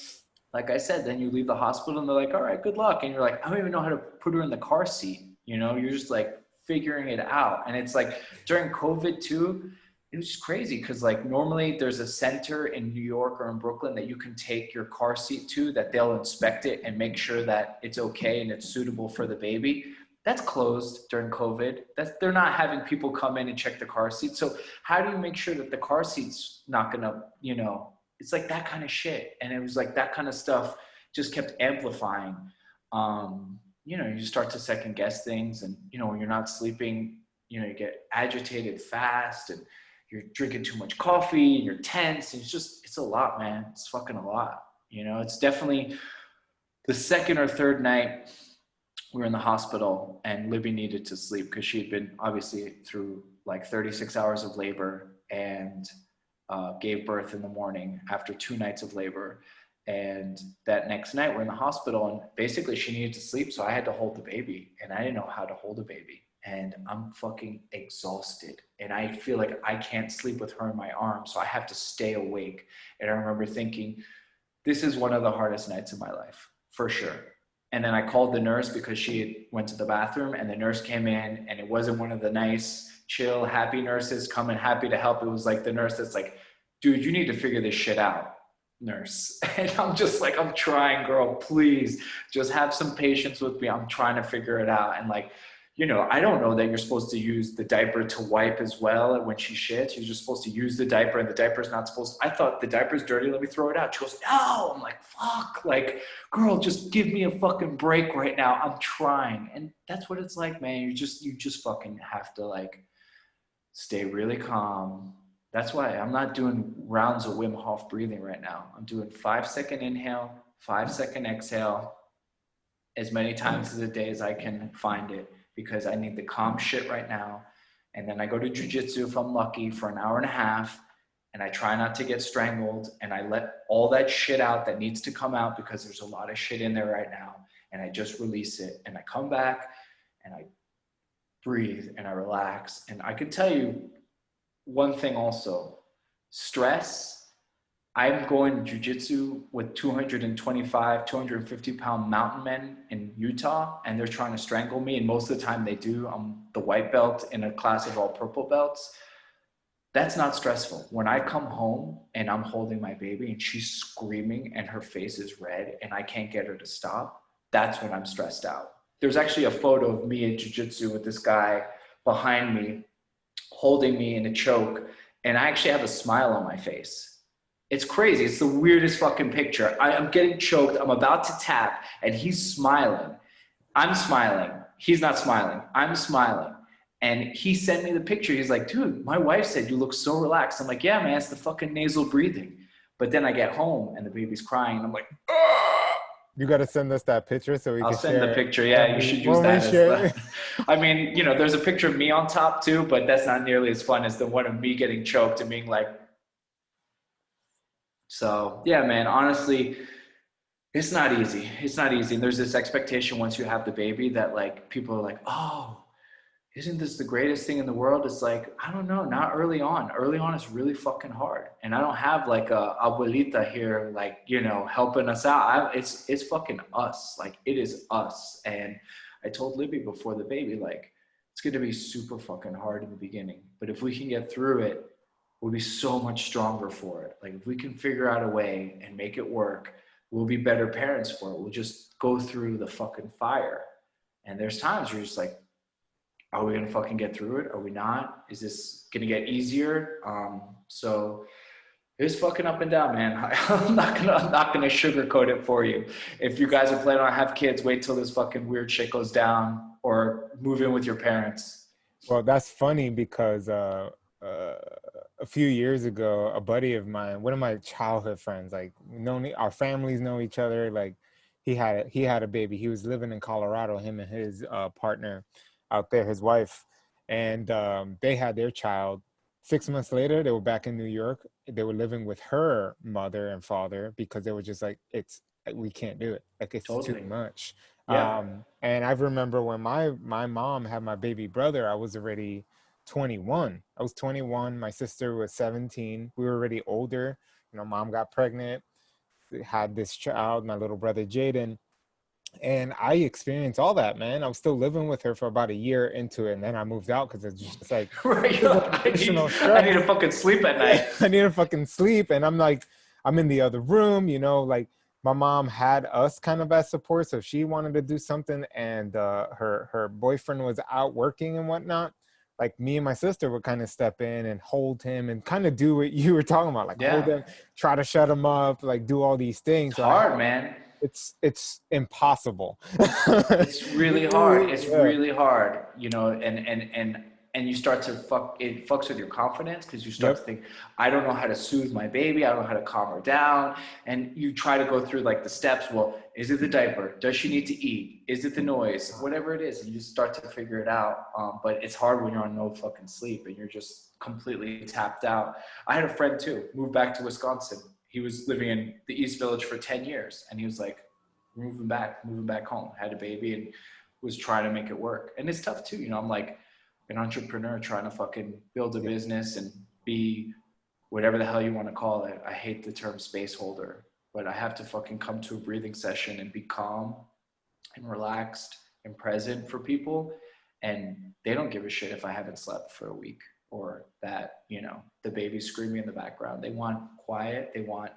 like I said, then you leave the hospital and they're like, all right, good luck. And you're like, I don't even know how to put her in the car seat. You know, you're just like figuring it out. And it's like during COVID too, it was just crazy because like normally there's a center in New York or in Brooklyn that you can take your car seat to, that they'll inspect it and make sure that it's okay and it's suitable for the baby. That's closed during COVID. They're not having people come in and check the car seat. So how do you make sure that the car seat's not gonna, you know, it's like that kind of shit. And it was like that kind of stuff just kept amplifying. You know, you start to second guess things, and, you know, when you're not sleeping, you know, you get agitated fast and you're drinking too much coffee and you're tense. And it's a lot, man. It's fucking a lot. You know, it's definitely the second or third night we were in the hospital and Libby needed to sleep because she had been obviously through like 36 hours of labor and gave birth in the morning after 2 nights of labor. And that next night we're in the hospital and basically she needed to sleep. So I had to hold the baby and I didn't know how to hold a baby. And I'm fucking exhausted. And I feel like I can't sleep with her in my arms. So I have to stay awake. And I remember thinking, this is one of the hardest nights of my life, for sure. And then I called the nurse because she went to the bathroom and the nurse came in and it wasn't one of the nice, chill, happy nurses coming happy to help. It was like the nurse that's like, dude, you need to figure this shit out, nurse. And I'm just like, I'm trying, girl, please just have some patience with me. I'm trying to figure it out. And like, you know, I don't know that you're supposed to use the diaper to wipe as well. And when she shits, you're just supposed to use the diaper and the diaper's not supposed to. I thought the diaper's dirty, let me throw it out. She goes, no. I'm like, fuck, like, girl, just give me a fucking break right now. I'm trying. And that's what it's like, man. You just fucking have to like stay really calm. That's why I'm not doing rounds of Wim Hof breathing right now. I'm doing 5-second inhale, 5-second exhale, as many times as a day as I can find it, because I need the calm shit right now. And then I go to jujitsu if I'm lucky for an hour and a half, and I try not to get strangled, and I let all that shit out that needs to come out because there's a lot of shit in there right now, and I just release it. And I come back and I breathe and I relax. And I can tell you one thing also, stress. I'm going jiu-jitsu with 225, 250 pound mountain men in Utah, and they're trying to strangle me. And most of the time they do. I'm the white belt in a class of all purple belts. That's not stressful. When I come home and I'm holding my baby and she's screaming and her face is red and I can't get her to stop, that's when I'm stressed out. There's actually a photo of me in jiu-jitsu with this guy behind me holding me in a choke, and I actually have a smile on my face. It's crazy. It's the weirdest fucking picture. I'm getting choked. I'm about to tap and he's smiling. I'm smiling. He's not smiling. I'm smiling. And he sent me the picture. He's like, dude, my wife said you look so relaxed. I'm like, yeah, man, it's the fucking nasal breathing. But then I get home and the baby's crying and I'm like, ah! You got to send us that picture so we can share. I'll send the picture. Yeah, you should use that as the, I mean, you know, there's a picture of me on top too, but that's not nearly as fun as the one of me getting choked and being like. So yeah, man, honestly, it's not easy. It's not easy. And there's this expectation once you have the baby that like people are like, oh, isn't this the greatest thing in the world? It's like, I don't know, not early on. Early on is really fucking hard. And I don't have like a abuelita here, like, you know, helping us out. It's fucking us. Like, it is us. And I told Libby before the baby, like, it's going to be super fucking hard in the beginning. But if we can get through it, we'll be so much stronger for it. Like, if we can figure out a way and make it work, we'll be better parents for it. We'll just go through the fucking fire. And there's times where you're just like, are we gonna fucking get through it? Are we not? Is this gonna get easier? So it's fucking up and down, man. I'm not gonna sugarcoat it for you. If you guys are planning on have kids, wait till this fucking weird shit goes down, or move in with your parents. Well, that's funny because a few years ago, a buddy of mine, one of my childhood friends, like our families know each other. Like he had a baby. He was living in Colorado, him and his partner out there, his wife, and they had their child. 6 months later, they were back in New York. They were living with her mother and father because they were just like, we can't do it. Like, it's too Totally. much. Yeah. And I remember when my mom had my baby brother, I was already 21. I was 21. My sister was 17. We were already older. You know, mom got pregnant, had this child, my little brother Jaden, and I experienced all that, man. I was still living with her for about a year into it, and then I moved out because it's just like, Right. this You're is like, like additional I need stress. to fucking sleep at night. I need to fucking sleep, and I'm like, I'm in the other room, you know, like my mom had us kind of as support, so if she wanted to do something, and her boyfriend was out working and whatnot, like me and my sister would kind of step in and hold him and kind of do what you were talking about, like hold Yeah. him, try to shut him up, like do all these things. It's So I had hard, man. it's impossible. It's really hard. It's Yeah. really hard, you know, and you start to it fucks with your confidence because you start to Yep. think, I don't know how to soothe my baby. I don't know how to calm her down. And you try to go through like the steps. Well, is it the diaper? Does she need to eat? Is it the noise? Whatever it is, and you just start to figure it out. But it's hard when you're on no fucking sleep and you're just completely tapped out. I had a friend too, moved back to Wisconsin. He was living in the East Village for 10 years. And he was like, moving back home, had a baby and was trying to make it work. And it's tough too. You know, I'm like an entrepreneur trying to fucking build a Yeah. business and be whatever the hell you want to call it. I hate the term space holder, but I have to fucking come to a breathing session and be calm and relaxed and present for people. And they don't give a shit if I haven't slept for a week or that, you know, the baby's screaming in the background. They want quiet. They want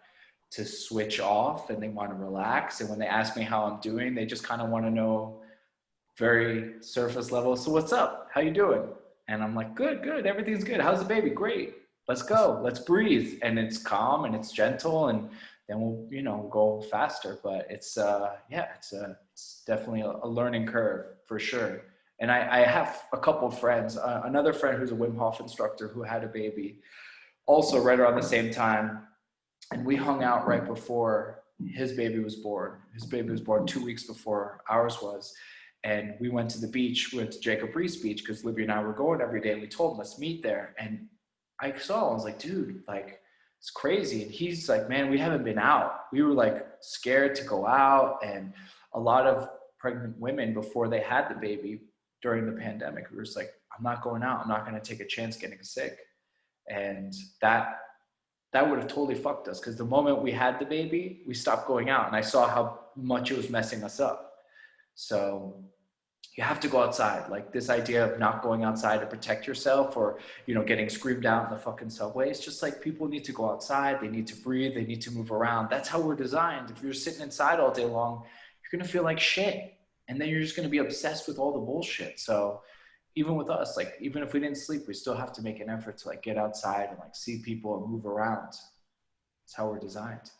to switch off and they want to relax. And when they ask me how I'm doing, they just kind of want to know very surface level. So what's up? How you doing? And I'm like, good. Everything's good. How's the baby? Great. Let's go. Let's breathe. And it's calm and it's gentle and then we'll, you know, go faster. But it's, it's definitely a learning curve for sure. And I have a couple of friends, another friend who's a Wim Hof instructor who had a baby also right around the same time. And we hung out right before his baby was born. His baby was born 2 weeks before ours was. And we went to the beach, we went to Jacob Riis Beach because Libby and I were going every day. And we told him, let's meet there. And I was like, dude, like, it's crazy. And he's like, man, we haven't been out. We were like scared to go out. And a lot of pregnant women before they had the baby during the pandemic, we were just like, I'm not going out. I'm not going to take a chance getting sick. And that would have totally fucked us because the moment we had the baby, we stopped going out and I saw how much it was messing us up. So you have to go outside. Like this idea of not going outside to protect yourself or, you know, getting screamed out in the fucking subway. It's just like people need to go outside. They need to breathe. They need to move around. That's how we're designed. If you're sitting inside all day long, you're going to feel like shit. And then you're just going to be obsessed with all the bullshit. So even with us, like, even if we didn't sleep, we still have to make an effort to like get outside and like see people and move around. It's how we're designed.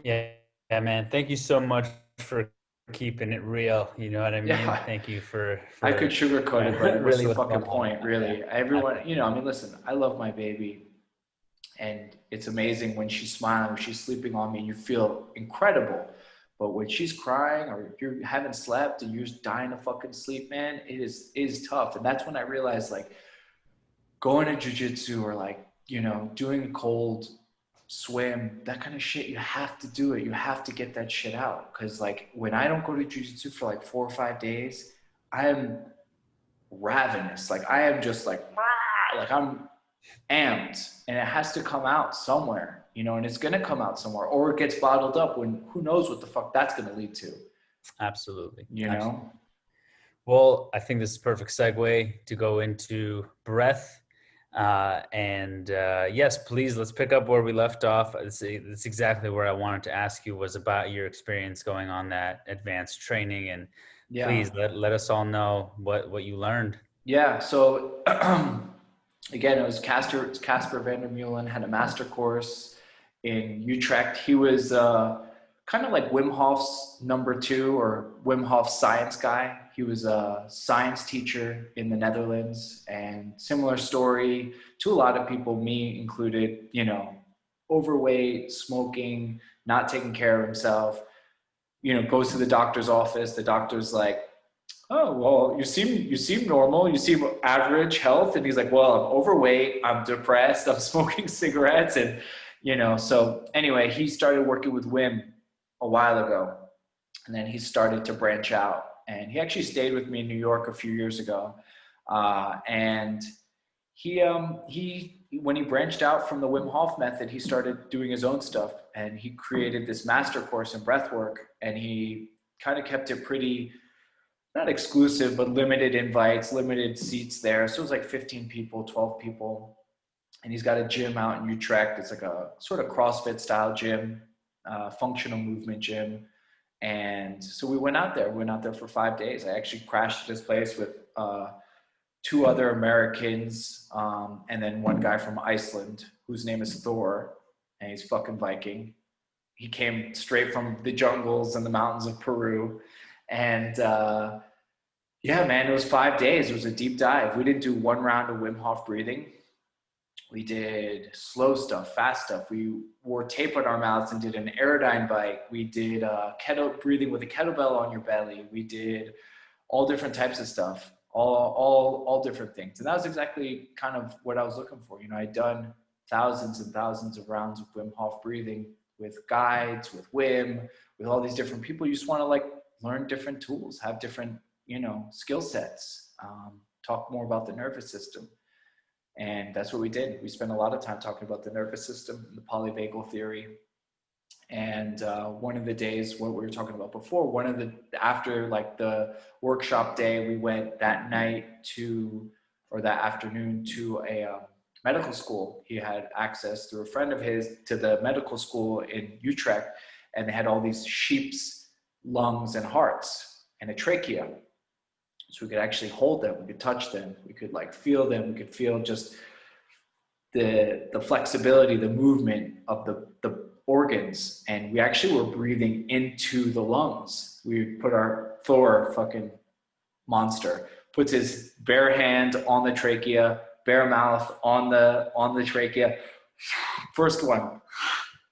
Yeah, man. Thank you so much for keeping it real. You know what I mean? Yeah. Thank you for I could sugarcoat it, but what's the fucking going on. point, really? Everyone, you know, I mean, listen, I love my baby and it's amazing when she's smiling, when she's sleeping on me, you feel incredible. But when she's crying or you haven't slept and you're just dying to fucking sleep, man, it is tough. And that's when I realized like going to jujitsu or like, you know, doing a cold swim, that kind of shit, you have to do it. You have to get that shit out. Cause like when I don't go to jujitsu for like 4 or 5 days, I am ravenous. Like I am just like I'm amped and it has to come out somewhere, you know, and it's going to come out somewhere or it gets bottled up when who knows what the fuck that's going to lead to. Absolutely. You know? Well, I think this is a perfect segue to go into breath. Yes, please, let's pick up where we left off. That's exactly where I wanted to ask you was about your experience going on that advanced training. And please let us all know what you learned. Yeah. So again, it was Casper van der Meulen had a master course in Utrecht. He was kind of like Wim Hof's #2 or Wim Hof's science guy. He was a science teacher in the Netherlands and similar story to a lot of people, me included, you know, overweight, smoking, not taking care of himself, you know, goes to the doctor's office. The doctor's like, oh, well, you seem normal. You seem average health. And he's like, well, I'm overweight. I'm depressed. I'm smoking cigarettes. And, so anyway, he started working with Wim a while ago. And then he started to branch out. And he actually stayed with me in New York a few years ago. And he when he branched out from the Wim Hof method, he started doing his own stuff, and he created this master course in breath work, and he kind of kept it pretty, not exclusive, but limited invites, limited seats there. So it was like 15 people, 12 people. And he's got a gym out in Utrecht. It's like a sort of CrossFit style gym, functional movement gym. And so we went out there. We went out there for 5 days. I actually crashed at his place with 2 other Americans, and then one guy from Iceland whose name is Thor, and he's fucking Viking. He came straight from the jungles and the mountains of Peru. And yeah, man, it was 5 days. It was a deep dive. We didn't do one round of Wim Hof breathing. We did slow stuff, fast stuff. We wore tape on our mouths and did an Aerodyne bike. We did breathing with a kettlebell on your belly. We did all different types of stuff, all different things. And that was exactly kind of what I was looking for. I'd done thousands and thousands of rounds of Wim Hof breathing with guides, with Wim, with all these different people. You just want to learn different tools, have different, skill sets, talk more about the nervous system. And that's what we did. We spent a lot of time talking about the nervous system, the polyvagal theory. And one of the days, what we were talking about before, after the workshop day, we went that afternoon to a medical school. He had access through a friend of his to the medical school in Utrecht, and they had all these sheep's lungs and hearts and a trachea. So we could actually hold them, we could touch them, we could feel them, we could feel just the flexibility, the movement of the organs. And we actually were breathing into the lungs. We put our Thor fucking monster, puts his bare hand on the trachea, bare mouth on the trachea. First one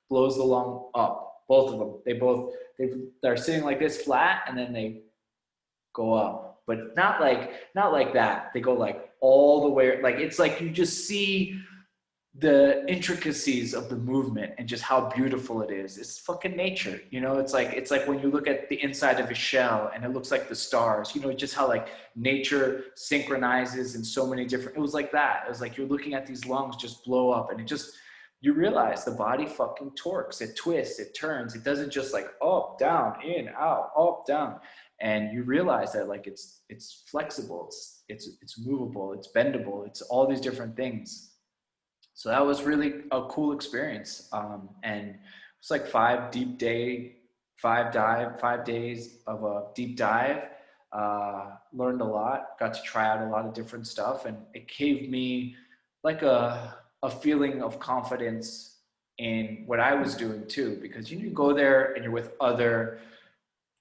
blows the lung up, both of them. They're sitting like this flat, and then they go up, but not like that. They go all the way. It's you just see the intricacies of the movement and just how beautiful it is. It's fucking nature, it's like when you look at the inside of a shell and it looks like the stars, just how nature synchronizes in so many different, it was like that. It was like you're looking at these lungs just blow up, and you realize the body fucking torques, it twists, it turns. It doesn't just up, down, in, out, up, down. And you realize that it's flexible, it's movable, it's bendable, it's all these different things. So that was really a cool experience. And it's 5 days of a deep dive. Learned a lot, got to try out a lot of different stuff, and it gave me a feeling of confidence in what I was doing too, because you go there and you're with other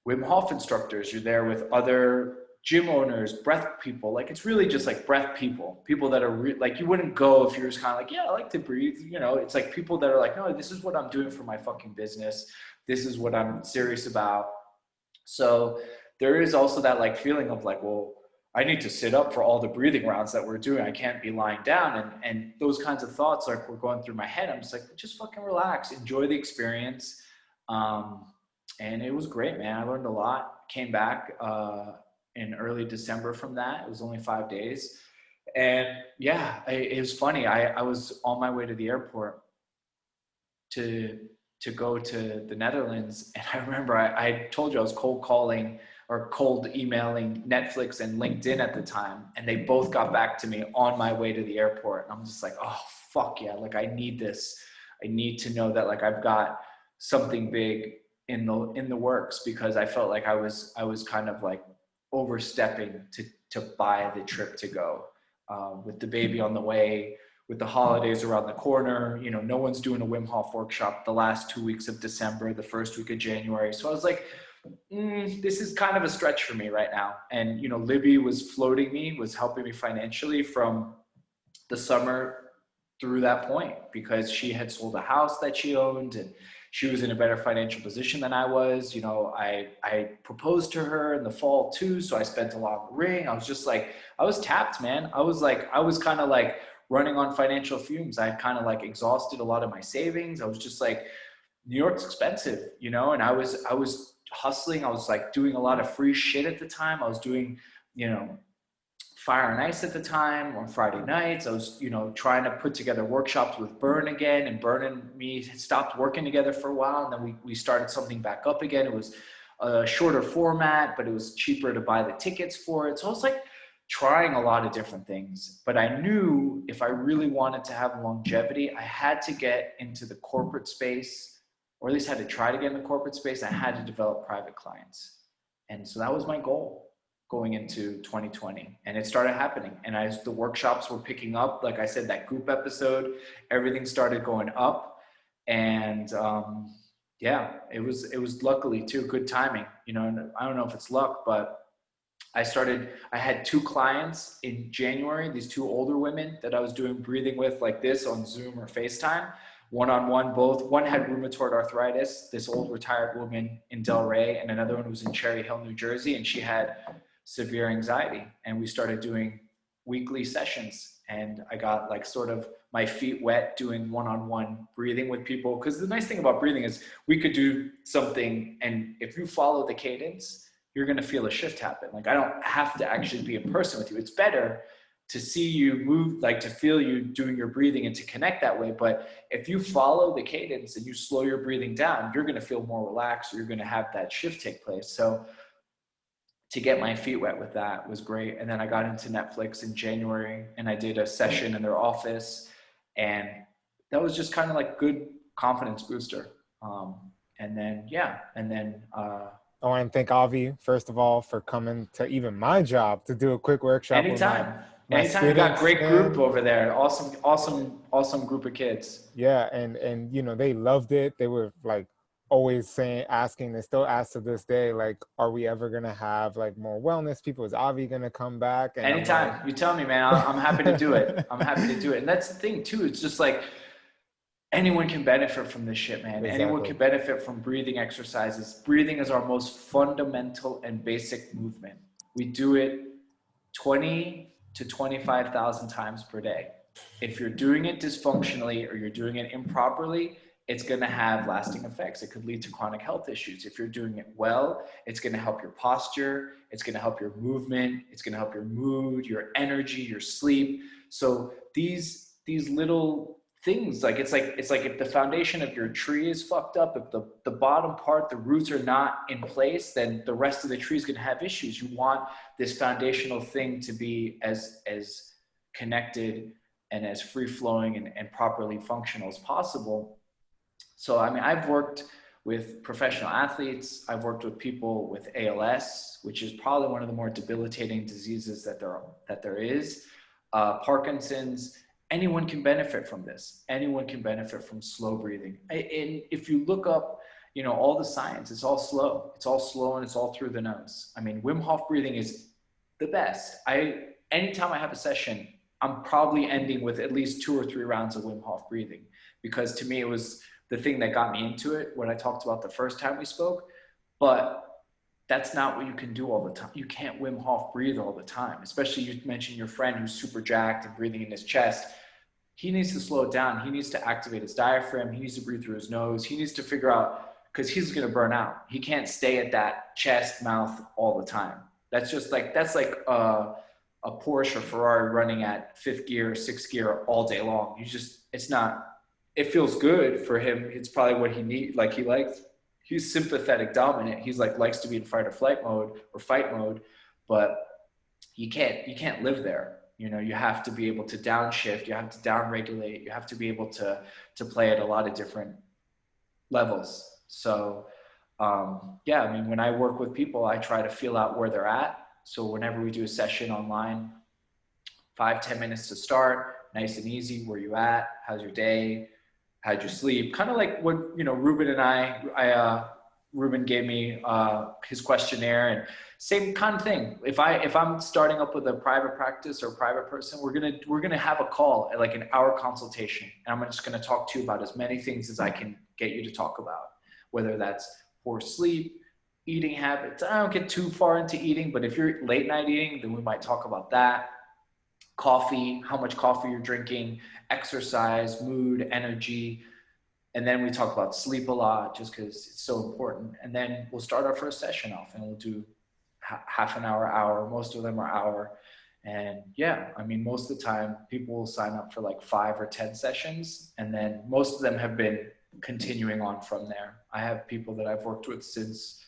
Wim Hof instructors, you're there with other gym owners, breath people. It's really just breath people that are you wouldn't go if you're just kind of yeah, I like to breathe. It's people that are no, this is what I'm doing for my fucking business. This is what I'm serious about. So there is also that feeling of well, I need to sit up for all the breathing rounds that we're doing. I can't be lying down. And those kinds of thoughts were going through my head. I'm just fucking relax, enjoy the experience. And it was great, man. I learned a lot. Came back in early December from that. It was only 5 days. And yeah, it was funny. I was on my way to the airport to go to the Netherlands. And I remember I told you I was cold emailing Netflix and LinkedIn at the time. And they both got back to me on my way to the airport. And I'm just oh, fuck yeah. I need this. I need to know that I've got something big in the works, because I felt I was kind of overstepping to buy the trip to go, with the baby on the way, with the holidays around the corner. No one's doing a Wim Hof workshop the last 2 weeks of December, the first week of January. So I was this is kind of a stretch for me right now. And Libby was helping me financially from the summer through that point, because she had sold a house that she owned, and She was in a better financial position than I was. You know, I proposed to her in the fall too. So I spent a lot on the ring. I was just like, I was tapped, man. I was kind of like running on financial fumes. I had kind of like exhausted a lot of my savings. I was just like, New York's expensive, you know, and I was hustling. I was like doing a lot of free shit at the time. I was doing, you know, Fire and Ice at the time on Friday nights. I was, you know, trying to put together workshops with Burn again, and Burn and me had stopped working together for a while. And then we started something back up again. It was a shorter format, but it was cheaper to buy the tickets for it. So I was like trying a lot of different things, but I knew if I really wanted to have longevity, I had to get into the corporate space, or at least had to try to get in the corporate space. I had to develop private clients. And so that was my goal going into 2020, and it started happening. And as the workshops were picking up, like I said, that group episode, everything started going up. And yeah, it was luckily too good timing, you know. And I don't know if it's luck, but I had 2 clients in January, these 2 older women that I was doing breathing with like this on Zoom or FaceTime, one-on-one both. One had rheumatoid arthritis, this old retired woman in Delray, and another one was in Cherry Hill, New Jersey, and she had severe anxiety. And we started doing weekly sessions, and I got like sort of my feet wet doing one-on-one breathing with people. Because the nice thing about breathing is we could do something, and if you follow the cadence, you're going to feel a shift happen. Like I don't have to actually be in person with you. It's better to see you move, like to feel you doing your breathing and to connect that way. But if you follow the cadence and you slow your breathing down, you're going to feel more relaxed, or you're going to have that shift take place. So to get my feet wet with that was great. And then I got into Netflix in January, and I did a session in their office, and that was just kind of like good confidence booster. And then, yeah. And then, I want to thank Avi, first of all, for coming to even my job to do a quick workshop. Anytime. My Anytime. You got great group and, over there. Awesome group of kids. Yeah. And, you know, they loved it. They were like always asking, they still ask to this day, like, are we ever going to have like more wellness people? Is Avi going to come back? And anytime. like, you tell me, man, I'm happy to do it. I'm happy to do it. And that's the thing too. It's just like, anyone can benefit from this shit, man. Exactly. Anyone can benefit from breathing exercises. Breathing is our most fundamental and basic movement. We do it 20 to 25,000 times per day. If you're doing it dysfunctionally or you're doing it improperly, it's going to have lasting effects. It could lead to chronic health issues. If you're doing it well, it's going to help your posture. It's going to help your movement. It's going to help your mood, your energy, your sleep. So these little things, like it's like if the foundation of your tree is fucked up, if the bottom part, the roots are not in place, then the rest of the tree is going to have issues. You want this foundational thing to be as connected and as free flowing and properly functional as possible. So, I mean, I've worked with professional athletes. I've worked with people with ALS, which is probably one of the more debilitating diseases that there is. Parkinson's. Anyone can benefit from this. Anyone can benefit from slow breathing. And if you look up, you know, all the science, it's all slow. It's all slow, and it's all through the nose. I mean, Wim Hof breathing is the best. Anytime I have a session, I'm probably ending with at least 2 or 3 rounds of Wim Hof breathing, because to me, it was the thing that got me into it when I talked about the first time we spoke. But that's not what you can do all the time. You can't Wim Hof breathe all the time, especially you mentioned your friend who's super jacked and breathing in his chest. He needs to slow it down. He needs to activate his diaphragm. He needs to breathe through his nose. He needs to figure out, because he's going to burn out. He can't stay at that chest, mouth all the time. That's like a Porsche or Ferrari running at 5th gear, 6th gear all day long. It feels good for him. It's probably what he needs. Like he's sympathetic dominant. He's like likes to be in fight or flight mode or fight mode, but you can't live there. You know, you have to be able to downshift. You have to downregulate. You have to be able to play at a lot of different levels. So, yeah, I mean, when I work with people, I try to feel out where they're at. So whenever we do a session online, 5-10 minutes to start, nice and easy. Where you at? How's your day? How'd you sleep? Kind of like what, you know, Ruben and I Ruben gave me his questionnaire, and same kind of thing. If I'm starting up with a private practice or a private person, we're gonna have a call, like an hour consultation, and I'm just gonna talk to you about as many things as I can get you to talk about, whether that's poor sleep, eating habits. I don't get too far into eating, but if you're late night eating, then we might talk about that. Coffee, how much coffee you're drinking, exercise, mood, energy. And then we talk about sleep a lot just because it's so important. And then we'll start our first session off and we'll do half an hour. Most of them are hour. And yeah, I mean, most of the time people will sign up for like 5 or 10 sessions. And then most of them have been continuing on from there. I have people that I've worked with since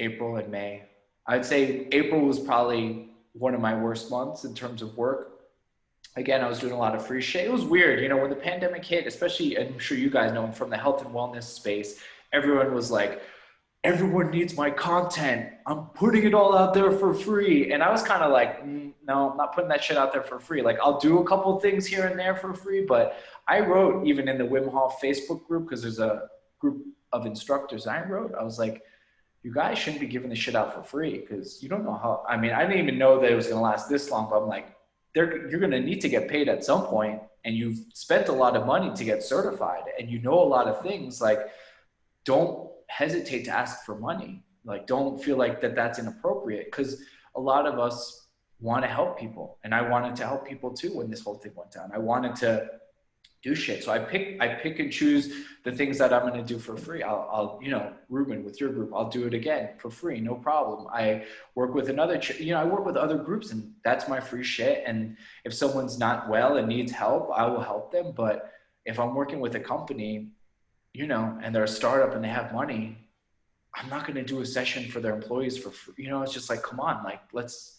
April and May. I'd say April was probably one of my worst months in terms of work. Again, I was doing a lot of free shit. It was weird, when the pandemic hit, especially, I'm sure you guys know, from the health and wellness space, everyone was like, everyone needs my content. I'm putting it all out there for free. And I was kind of like, no, I'm not putting that shit out there for free. Like, I'll do a couple things here and there for free. But I wrote, even in the Wim Hof Facebook group, because there's a group of instructors, I was like, you guys shouldn't be giving this shit out for free, because you don't know how, I didn't even know that it was going to last this long, but I'm like, you're going to need to get paid at some point, and you've spent a lot of money to get certified, and you know a lot of things. Like, don't hesitate to ask for money. Like, don't feel like that's inappropriate, because a lot of us want to help people, and I wanted to help people too when this whole thing went down. I wanted to do shit. So I pick and choose the things that I'm going to do for free. I'll Ruben, with your group, I'll do it again for free. No problem. I work with I work with other groups, and that's my free shit. And if someone's not well and needs help, I will help them. But if I'm working with a company, and they're a startup and they have money, I'm not going to do a session for their employees for free. It's just like, come on, like, let's,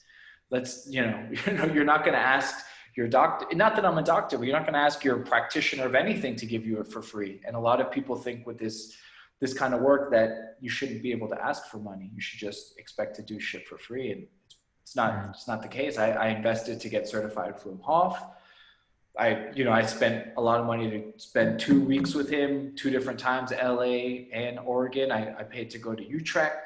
you're not going to ask your doctor, not that I'm a doctor, but you're not going to ask your practitioner of anything to give you it for free. And a lot of people think with this kind of work that you shouldn't be able to ask for money. You should just expect to do shit for free. And it's not the case. I invested to get certified from Hof. I spent a lot of money to spend 2 weeks with him, 2 different times, LA and Oregon. I paid to go to Utrecht.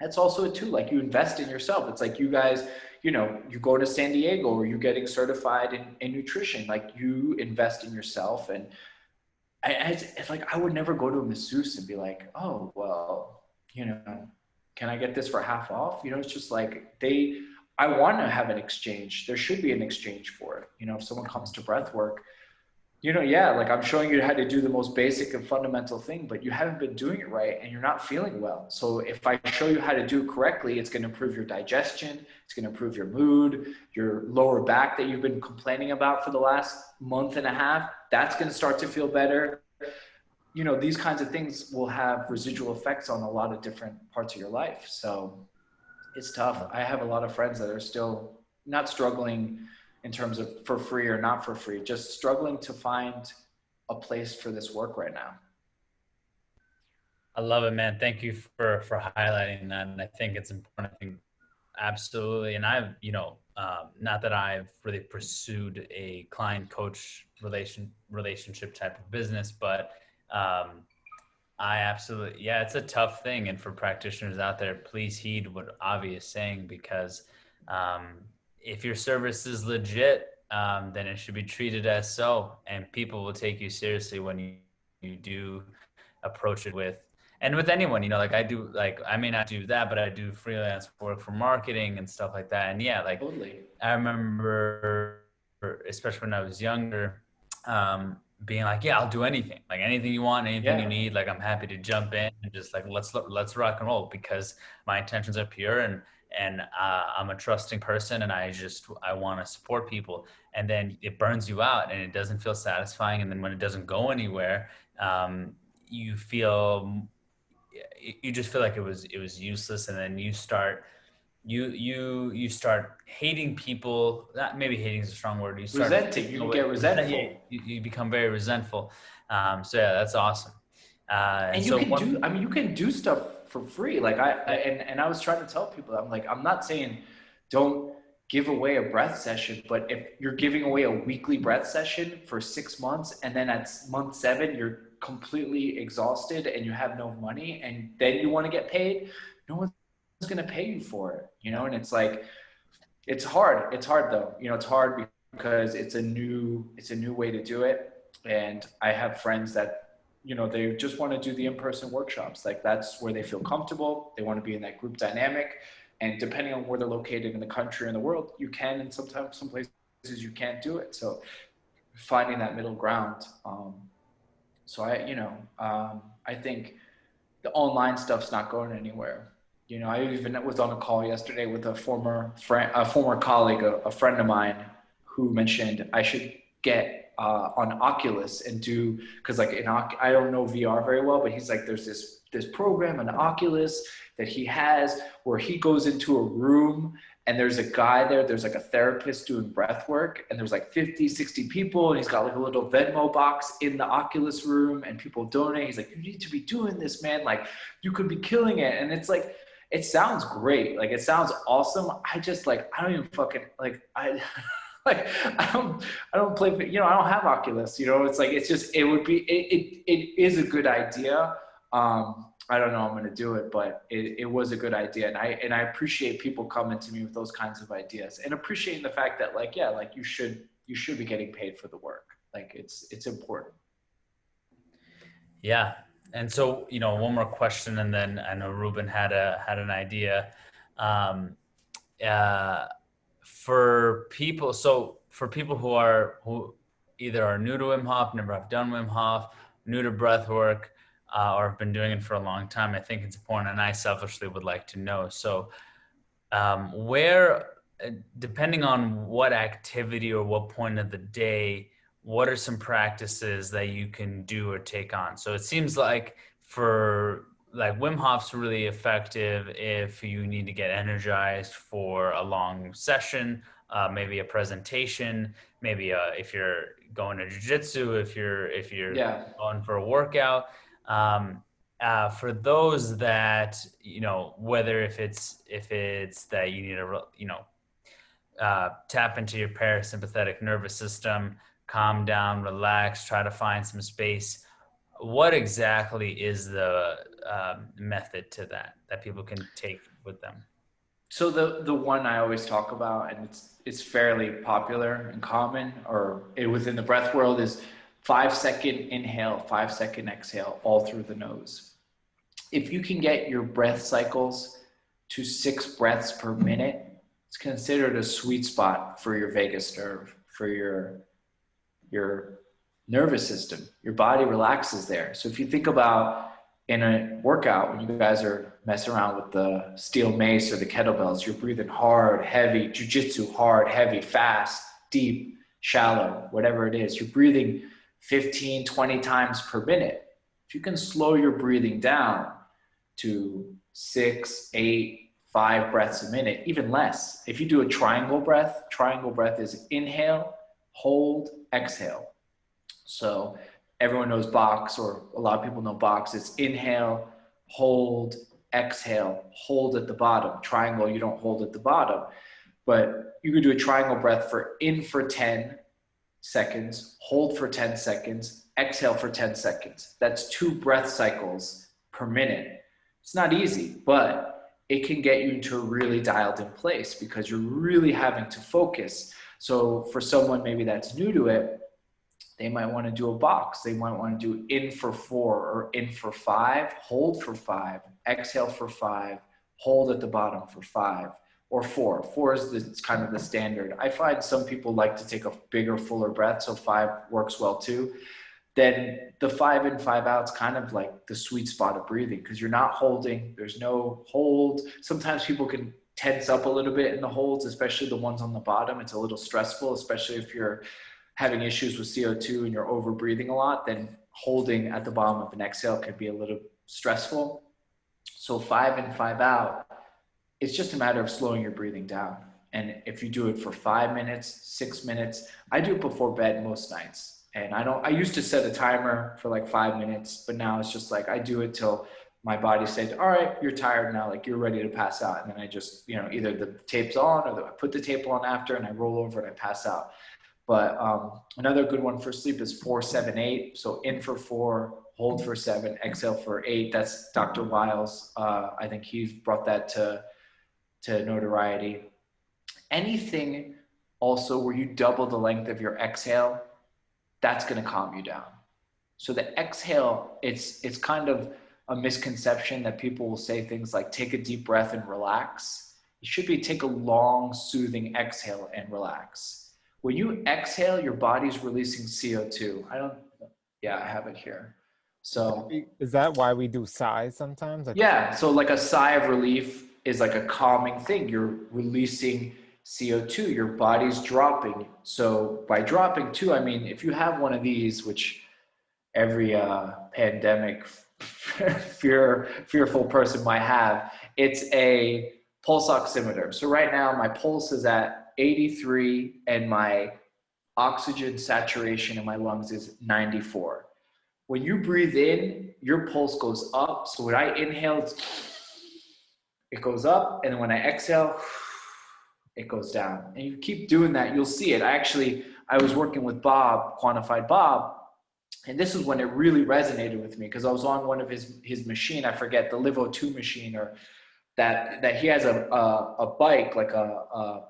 That's also it too. Like, you invest in yourself. It's like you guys, you go to San Diego, or you're getting certified in nutrition. Like, you invest in yourself. And it's like, I would never go to a masseuse and be like, oh, well, can I get this for half off? It's just like, I want to have an exchange. There should be an exchange for it. If someone comes to breath work, like, I'm showing you how to do the most basic and fundamental thing, but you haven't been doing it right and you're not feeling well. So if I show you how to do it correctly, it's going to improve your digestion. It's going to improve your mood, your lower back that you've been complaining about for the last month and a half. That's going to start to feel better. These kinds of things will have residual effects on a lot of different parts of your life. So it's tough. I have a lot of friends that are still not struggling in terms of for free or not for free, just struggling to find a place for this work right now. I love it, man. Thank you for highlighting that. And I think it's important. I think absolutely. And I've, not that I've really pursued a client coach relationship type of business, but I absolutely, yeah, it's a tough thing. And for practitioners out there, please heed what Avi is saying, because if your service is legit, then it should be treated as so, and people will take you seriously when you do approach it with anyone, like I do, like, I may not do that, but I do freelance work for marketing and stuff like that. And yeah, like, totally. I remember, especially when I was younger, being like, yeah, I'll do anything, like anything you want, anything you need. Like, I'm happy to jump in and just like, let's rock and roll, because my intentions are pure, and I'm a trusting person, and I want to support people. And then it burns you out and it doesn't feel satisfying. And then when it doesn't go anywhere, you just feel like it was useless. And then you start hating people. Not, maybe hating is a strong word. You start resenting. You get resentful. You become very resentful. So yeah, that's awesome. And you you can do stuff for free. Like I was trying to tell people, I'm like, I'm not saying don't give away a breath session, but if you're giving away a weekly breath session for 6 months, and then at month 7, you're completely exhausted and you have no money and then you want to get paid, no one's going to pay you for it, you know? And it's like, it's hard. It's hard though. You know, it's hard because it's a new way to do it. And I have friends that, you know, they just want to do the in-person workshops. Like that's where they feel comfortable. They want to be in that group dynamic. And depending on where they're located in the country and the world, you can, and sometimes some places you can't do it. So finding that middle ground. So I think the online stuff's not going anywhere. You know, I even was on a call yesterday with a former colleague, a friend of mine, who mentioned I should get on Oculus and do, because like I don't know VR very well, but he's like, there's this program, an Oculus that he has where he goes into a room and there's a guy there, there's like a therapist doing breath work, and there's like 50, 60 people, and he's got like a little Venmo box in the Oculus room and people donate. He's like, you need to be doing this, man. Like you could be killing it. And it's like, it sounds great. Like it sounds awesome. I just like, I don't even fucking like, I don't play, you know, I don't have Oculus, you know, it's like, it's just, it is a good idea. I don't know I'm going to do it, but it was a good idea. And I appreciate people coming to me with those kinds of ideas and appreciating the fact that like, yeah, like you should be getting paid for the work. Like it's important. Yeah. And so, you know, one more question, and then I know Ruben had an idea. For people who either are new to Wim Hof, never have done Wim Hof, new to breath work, or have been doing it for a long time, I think it's important, and I selfishly would like to know. So where, depending on what activity or what point of the day, what are some practices that you can do or take on? So it seems like for like Wim Hof's really effective if you need to get energized for a long session, maybe a presentation, maybe if you're going to jiu-jitsu, if you're going for a workout. For those that, you know, whether if it's that you need to, you know, tap into your parasympathetic nervous system, calm down, relax, try to find some space. What exactly is the method to that people can take with them? So the one I always talk about, and it's fairly popular and common, or within the breath world, is 5-second inhale, 5-second exhale, all through the nose. If you can get your breath cycles to 6 breaths per minute, it's considered a sweet spot for your vagus nerve, for your nervous system. Your body relaxes there. So if you think about in a workout, when you guys are messing around with the steel mace or the kettlebells, you're breathing hard, heavy, jiu-jitsu, hard, heavy, fast, deep, shallow, whatever it is. You're breathing 15, 20 times per minute. If you can slow your breathing down to 6, 8, 5 breaths a minute, even less. If you do a triangle breath is inhale, hold, exhale. So everyone knows box, or a lot of people know box. It's inhale, hold, exhale, hold at the bottom. Triangle, you don't hold at the bottom. But you could do a triangle breath for 10 seconds, hold for 10 seconds, exhale for 10 seconds. That's 2 breath cycles per minute. It's not easy, but it can get you to a really dialed in place because you're really having to focus. So for someone maybe that's new to it, they might want to do a box. They might want to do in for 4 or in for 5, hold for 5, exhale for 5, hold at the bottom for 5, or 4. 4 is kind of the standard. I find some people like to take a bigger, fuller breath, so 5 works well too. Then the 5 in, 5 out is kind of like the sweet spot of breathing because you're not holding. There's no hold. Sometimes people can tense up a little bit in the holds, especially the ones on the bottom. It's a little stressful, especially if you're having issues with CO2 and you're over breathing a lot, then holding at the bottom of an exhale can be a little stressful. So 5 in, 5 out, it's just a matter of slowing your breathing down. And if you do it for 5 minutes, 6 minutes, I do it before bed most nights. And I used to set a timer for like 5 minutes, but now it's just like, I do it till my body said, all right, you're tired now, like you're ready to pass out. And then I just, you know, either the tape's on or I put the tape on after and I roll over and I pass out. But another good one for sleep is 4, 7, 8. So in for 4, hold for 7, exhale for 8. That's Dr. Wiles. I think he's brought that to notoriety. Anything also where you double the length of your exhale, that's going to calm you down. So the exhale, it's kind of a misconception that people will say things like take a deep breath and relax. It should be take a long, soothing exhale and relax. When you exhale, your body's releasing CO2. I have it here. So is that why we do sighs sometimes? Like, yeah, so like a sigh of relief is like a calming thing. You're releasing CO2, your body's dropping. So by dropping too, I mean, if you have one of these, which every pandemic fearful person might have, it's a pulse oximeter. So right now my pulse is at 83 and my oxygen saturation in my lungs is 94. When you breathe in, your pulse goes up. So when I inhale, it goes up, and then when I exhale, it goes down. And you keep doing that, you'll see it. I was working with Bob, Quantified Bob, and this is when it really resonated with me, because I was on one of his machine, I forget, the Livo 2 machine, or that he has a bike, like a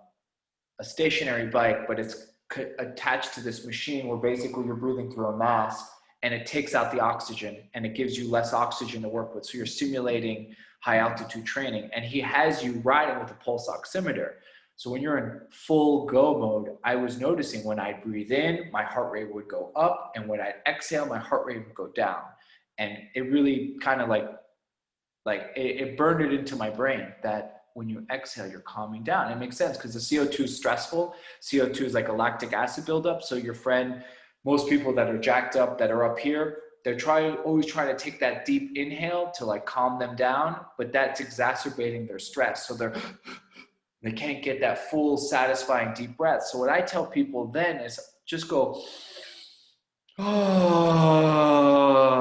stationary bike, but it's attached to this machine where basically you're breathing through a mask, and it takes out the oxygen and it gives you less oxygen to work with. So you're simulating high altitude training, and he has you riding with a pulse oximeter. So when you're in full go mode, I was noticing when I breathe in, my heart rate would go up, and when I exhale, my heart rate would go down. And it really kind of it burned it into my brain that when you exhale, you're calming down. It makes sense because the CO2 is stressful. CO2 is like a lactic acid buildup. So most people that are jacked up, that are up here, they're always trying to take that deep inhale to like calm them down, but that's exacerbating their stress. So they can't get that full satisfying deep breath. So what I tell people then is just go, oh,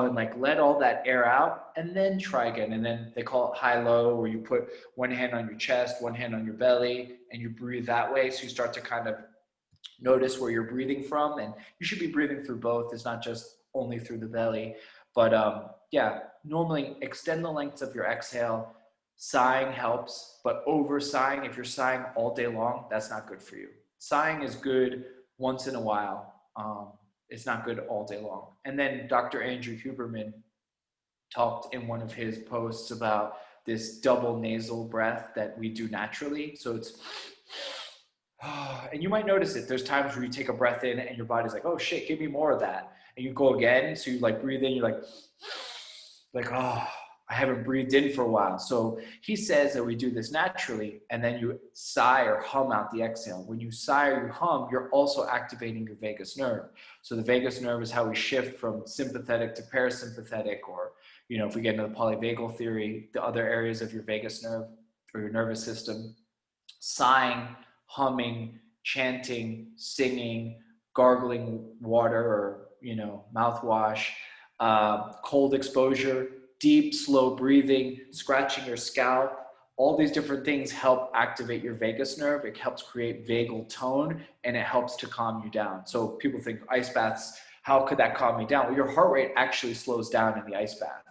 and like let all that air out, and then try again. And then they call it high-low, where you put one hand on your chest, one hand on your belly, and you breathe that way. So you start to kind of notice where you're breathing from, and you should be breathing through both. It's not just only through the belly. But normally extend the lengths of your exhale. Sighing helps, but over sighing, if you're sighing all day long, that's not good for you. Sighing is good once in a while. It's not good all day long. And then Dr. Andrew Huberman talked in one of his posts about this double nasal breath that we do naturally. So it's, and you might notice it. There's times where you take a breath in and your body's like, oh shit, give me more of that. And you go again. So you like breathe in, you're like, oh, I haven't breathed in for a while. So he says that we do this naturally, and then you sigh or hum out the exhale. When you sigh or you hum, you're also activating your vagus nerve. So the vagus nerve is how we shift from sympathetic to parasympathetic, or, if we get into the polyvagal theory, the other areas of your vagus nerve or your nervous system. Sighing, humming, chanting, singing, gargling water or, mouthwash, cold exposure, deep, slow breathing, scratching your scalp, all these different things help activate your vagus nerve. It helps create vagal tone, and it helps to calm you down. So people think ice baths, how could that calm me down? Well, your heart rate actually slows down in the ice bath,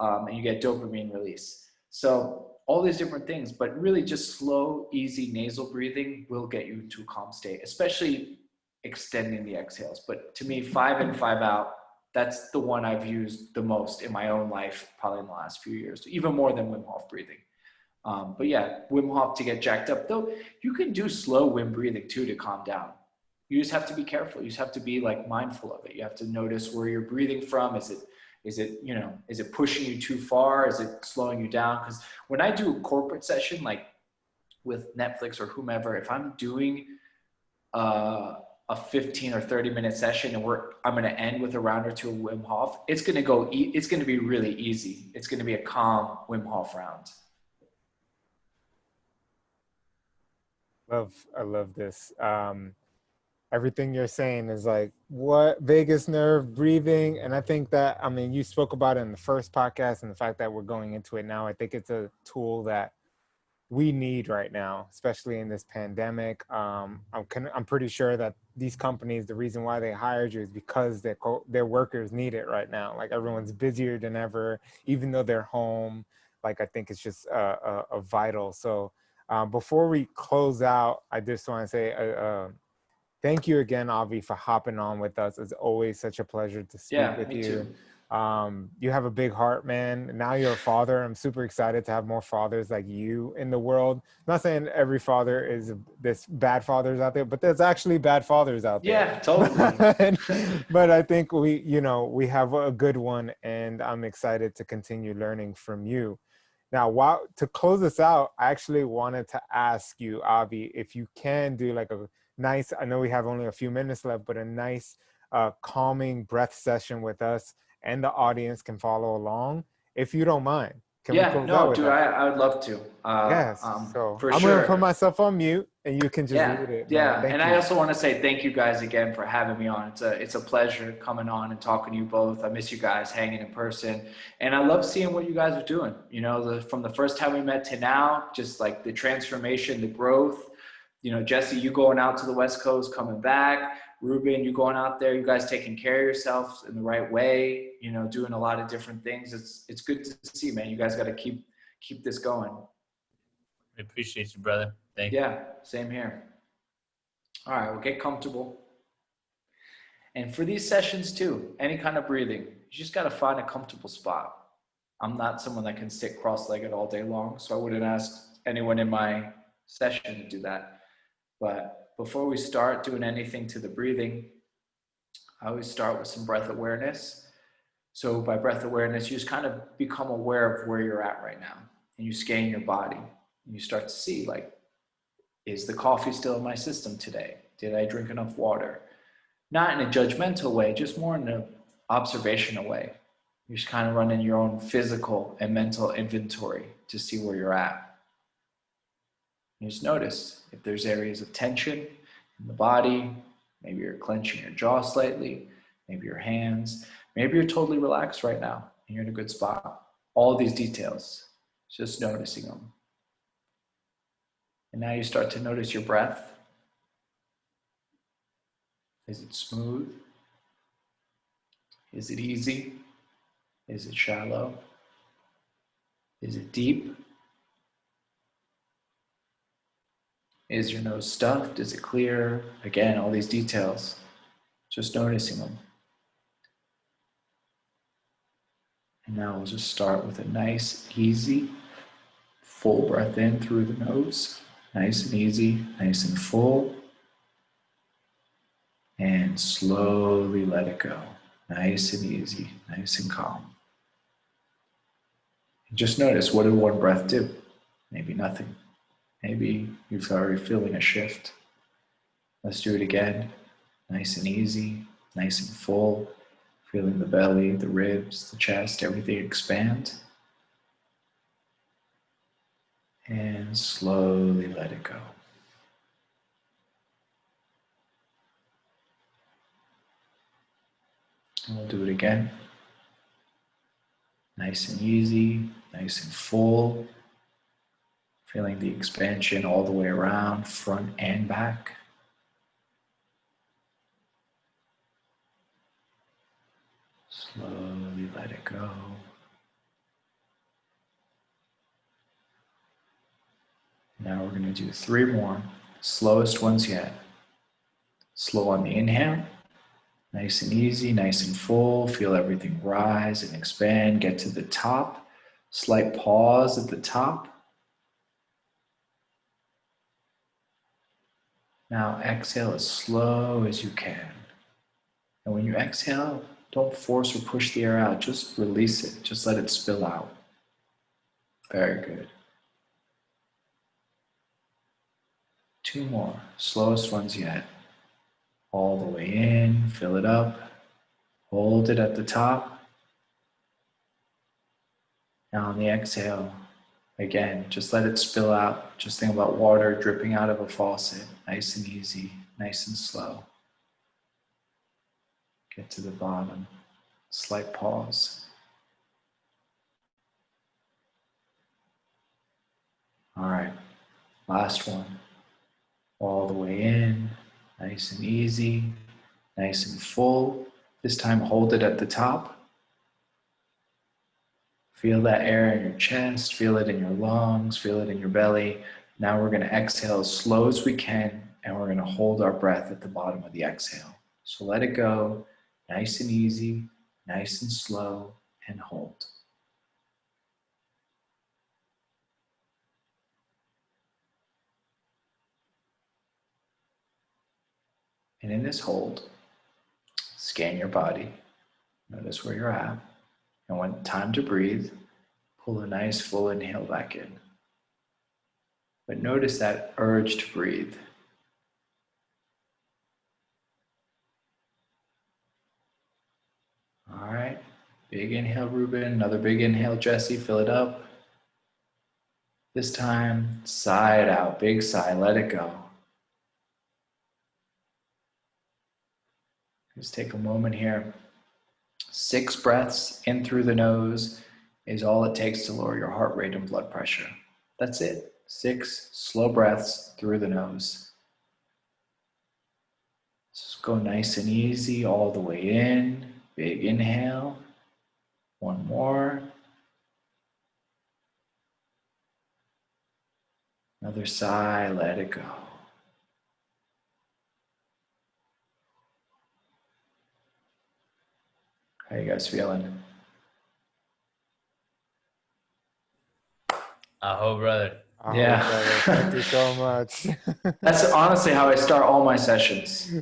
and you get dopamine release. So all these different things, but really just slow, easy nasal breathing will get you into a calm state, especially extending the exhales. But to me, 5 in, 5 out, that's the one I've used the most in my own life, probably in the last few years, even more than Wim Hof breathing. But yeah, Wim Hof to get jacked up, though you can do slow Wim breathing too to calm down. You just have to be careful. You just have to be like mindful of it. You have to notice where you're breathing from. Is it pushing you too far? Is it slowing you down? Because when I do a corporate session, like with Netflix or whomever, if I'm doing a 15 or 30 minute session and I'm going to end with a round or two of Wim Hof, it's going to be really easy. It's going to be a calm Wim Hof round. I love this. Everything you're saying is like what vagus nerve, breathing. And I think that, you spoke about it in the first podcast, and the fact that we're going into it now, I think it's a tool that we need right now, especially in this pandemic. I'm pretty sure that these companies, the reason why they hired you is because their workers need it right now. Like everyone's busier than ever, even though they're home. Like I think it's just a vital. So before we close out, I just want to say thank you again, Avi, for hopping on with us. It's always such a pleasure to speak Yeah, with me you. too. You have a big heart, man. Now you're a father. I'm super excited to have more fathers like you in the world. I'm not saying every father is this bad fathers out there, but there's actually bad fathers out there. Yeah, totally. But I think we have a good one, and I'm excited to continue learning from you. Now, to close this out, I actually wanted to ask you, Avi, if you can do like a nice, I know we have only a few minutes left, but a nice calming breath session with us, and the audience can follow along. If you don't mind, can we Yeah, close out no, with dude, that? I would love to. Yes. So For I'm going to put sure. myself on mute and you can just Yeah, lead it, man. yeah. And Thank I you. also want to say thank you guys again for having me on. It's a pleasure coming on and talking to you both. I miss you guys hanging in person. And I love seeing what you guys are doing. You know, from the first time we met to now, just like the transformation, the growth. You know, Jesse, you going out to the West Coast, coming back. Ruben, you going out there, you guys taking care of yourselves in the right way, you know, doing a lot of different things. It's good to see, man. You guys got to keep this going. We appreciate you, brother. Thank you. Yeah, same here. All right, well, get comfortable. And for these sessions too, any kind of breathing, you just got to find a comfortable spot. I'm not someone that can sit cross-legged all day long, so I wouldn't ask anyone in my session to do that. But before we start doing anything to the breathing, I always start with some breath awareness. So by breath awareness, you just kind of become aware of where you're at right now. And you scan your body. And you start to see, like, is the coffee still in my system today? Did I drink enough water? Not in a judgmental way, just more in an observational way. You're just kind of running your own physical and mental inventory to see where you're at. You just notice if there's areas of tension in the body, maybe you're clenching your jaw slightly, maybe your hands, maybe you're totally relaxed right now and you're in a good spot. All these details, just noticing them. And now you start to notice your breath. Is it smooth? Is it easy? Is it shallow? Is it deep? Is your nose stuffed? Is it clear? Again, all these details, just noticing them. And now we'll just start with a nice, easy, full breath in through the nose. Nice and easy, nice and full. And slowly let it go. Nice and easy, nice and calm. And just notice, what did one breath do? Maybe nothing. Maybe you're already feeling a shift. Let's do it again. Nice and easy, nice and full. Feeling the belly, the ribs, the chest, everything expand. And slowly let it go. And we'll do it again. Nice and easy, nice and full. Feeling the expansion all the way around, front and back. Slowly let it go. Now we're going to do 3 more, slowest ones yet. Slow on the inhale. Nice and easy, nice and full. Feel everything rise and expand. Get to the top. Slight pause at the top. Now exhale as slow as you can. And when you exhale, don't force or push the air out. Just release it. Just let it spill out. Very good. 2 more. Slowest ones yet. All the way in. Fill it up. Hold it at the top. Now on the exhale, again, just let it spill out. Just think about water dripping out of a faucet. Nice and easy, nice and slow. Get to the bottom. Slight pause. All right, last one. All the way in, nice and easy, nice and full. This time hold it at the top. Feel that air in your chest, feel it in your lungs, feel it in your belly. Now we're going to exhale as slow as we can, and we're going to hold our breath at the bottom of the exhale. So let it go, nice and easy, nice and slow, and hold. And in this hold, scan your body, notice where you're at, and when time to breathe, pull a nice full inhale back in. But notice that urge to breathe. All right, big inhale, Ruben. Another big inhale, Jesse. Fill it up. This time, sigh it out. Big sigh, let it go. Just take a moment here. 6 breaths in through the nose is all it takes to lower your heart rate and blood pressure. That's it. 6 slow breaths through the nose. Just go nice and easy all the way in. Big inhale. One more. Another sigh, let it go. How you guys feeling? Aho, brother. Oh, Yeah. brother, thank you so much. That's honestly how I start all my sessions.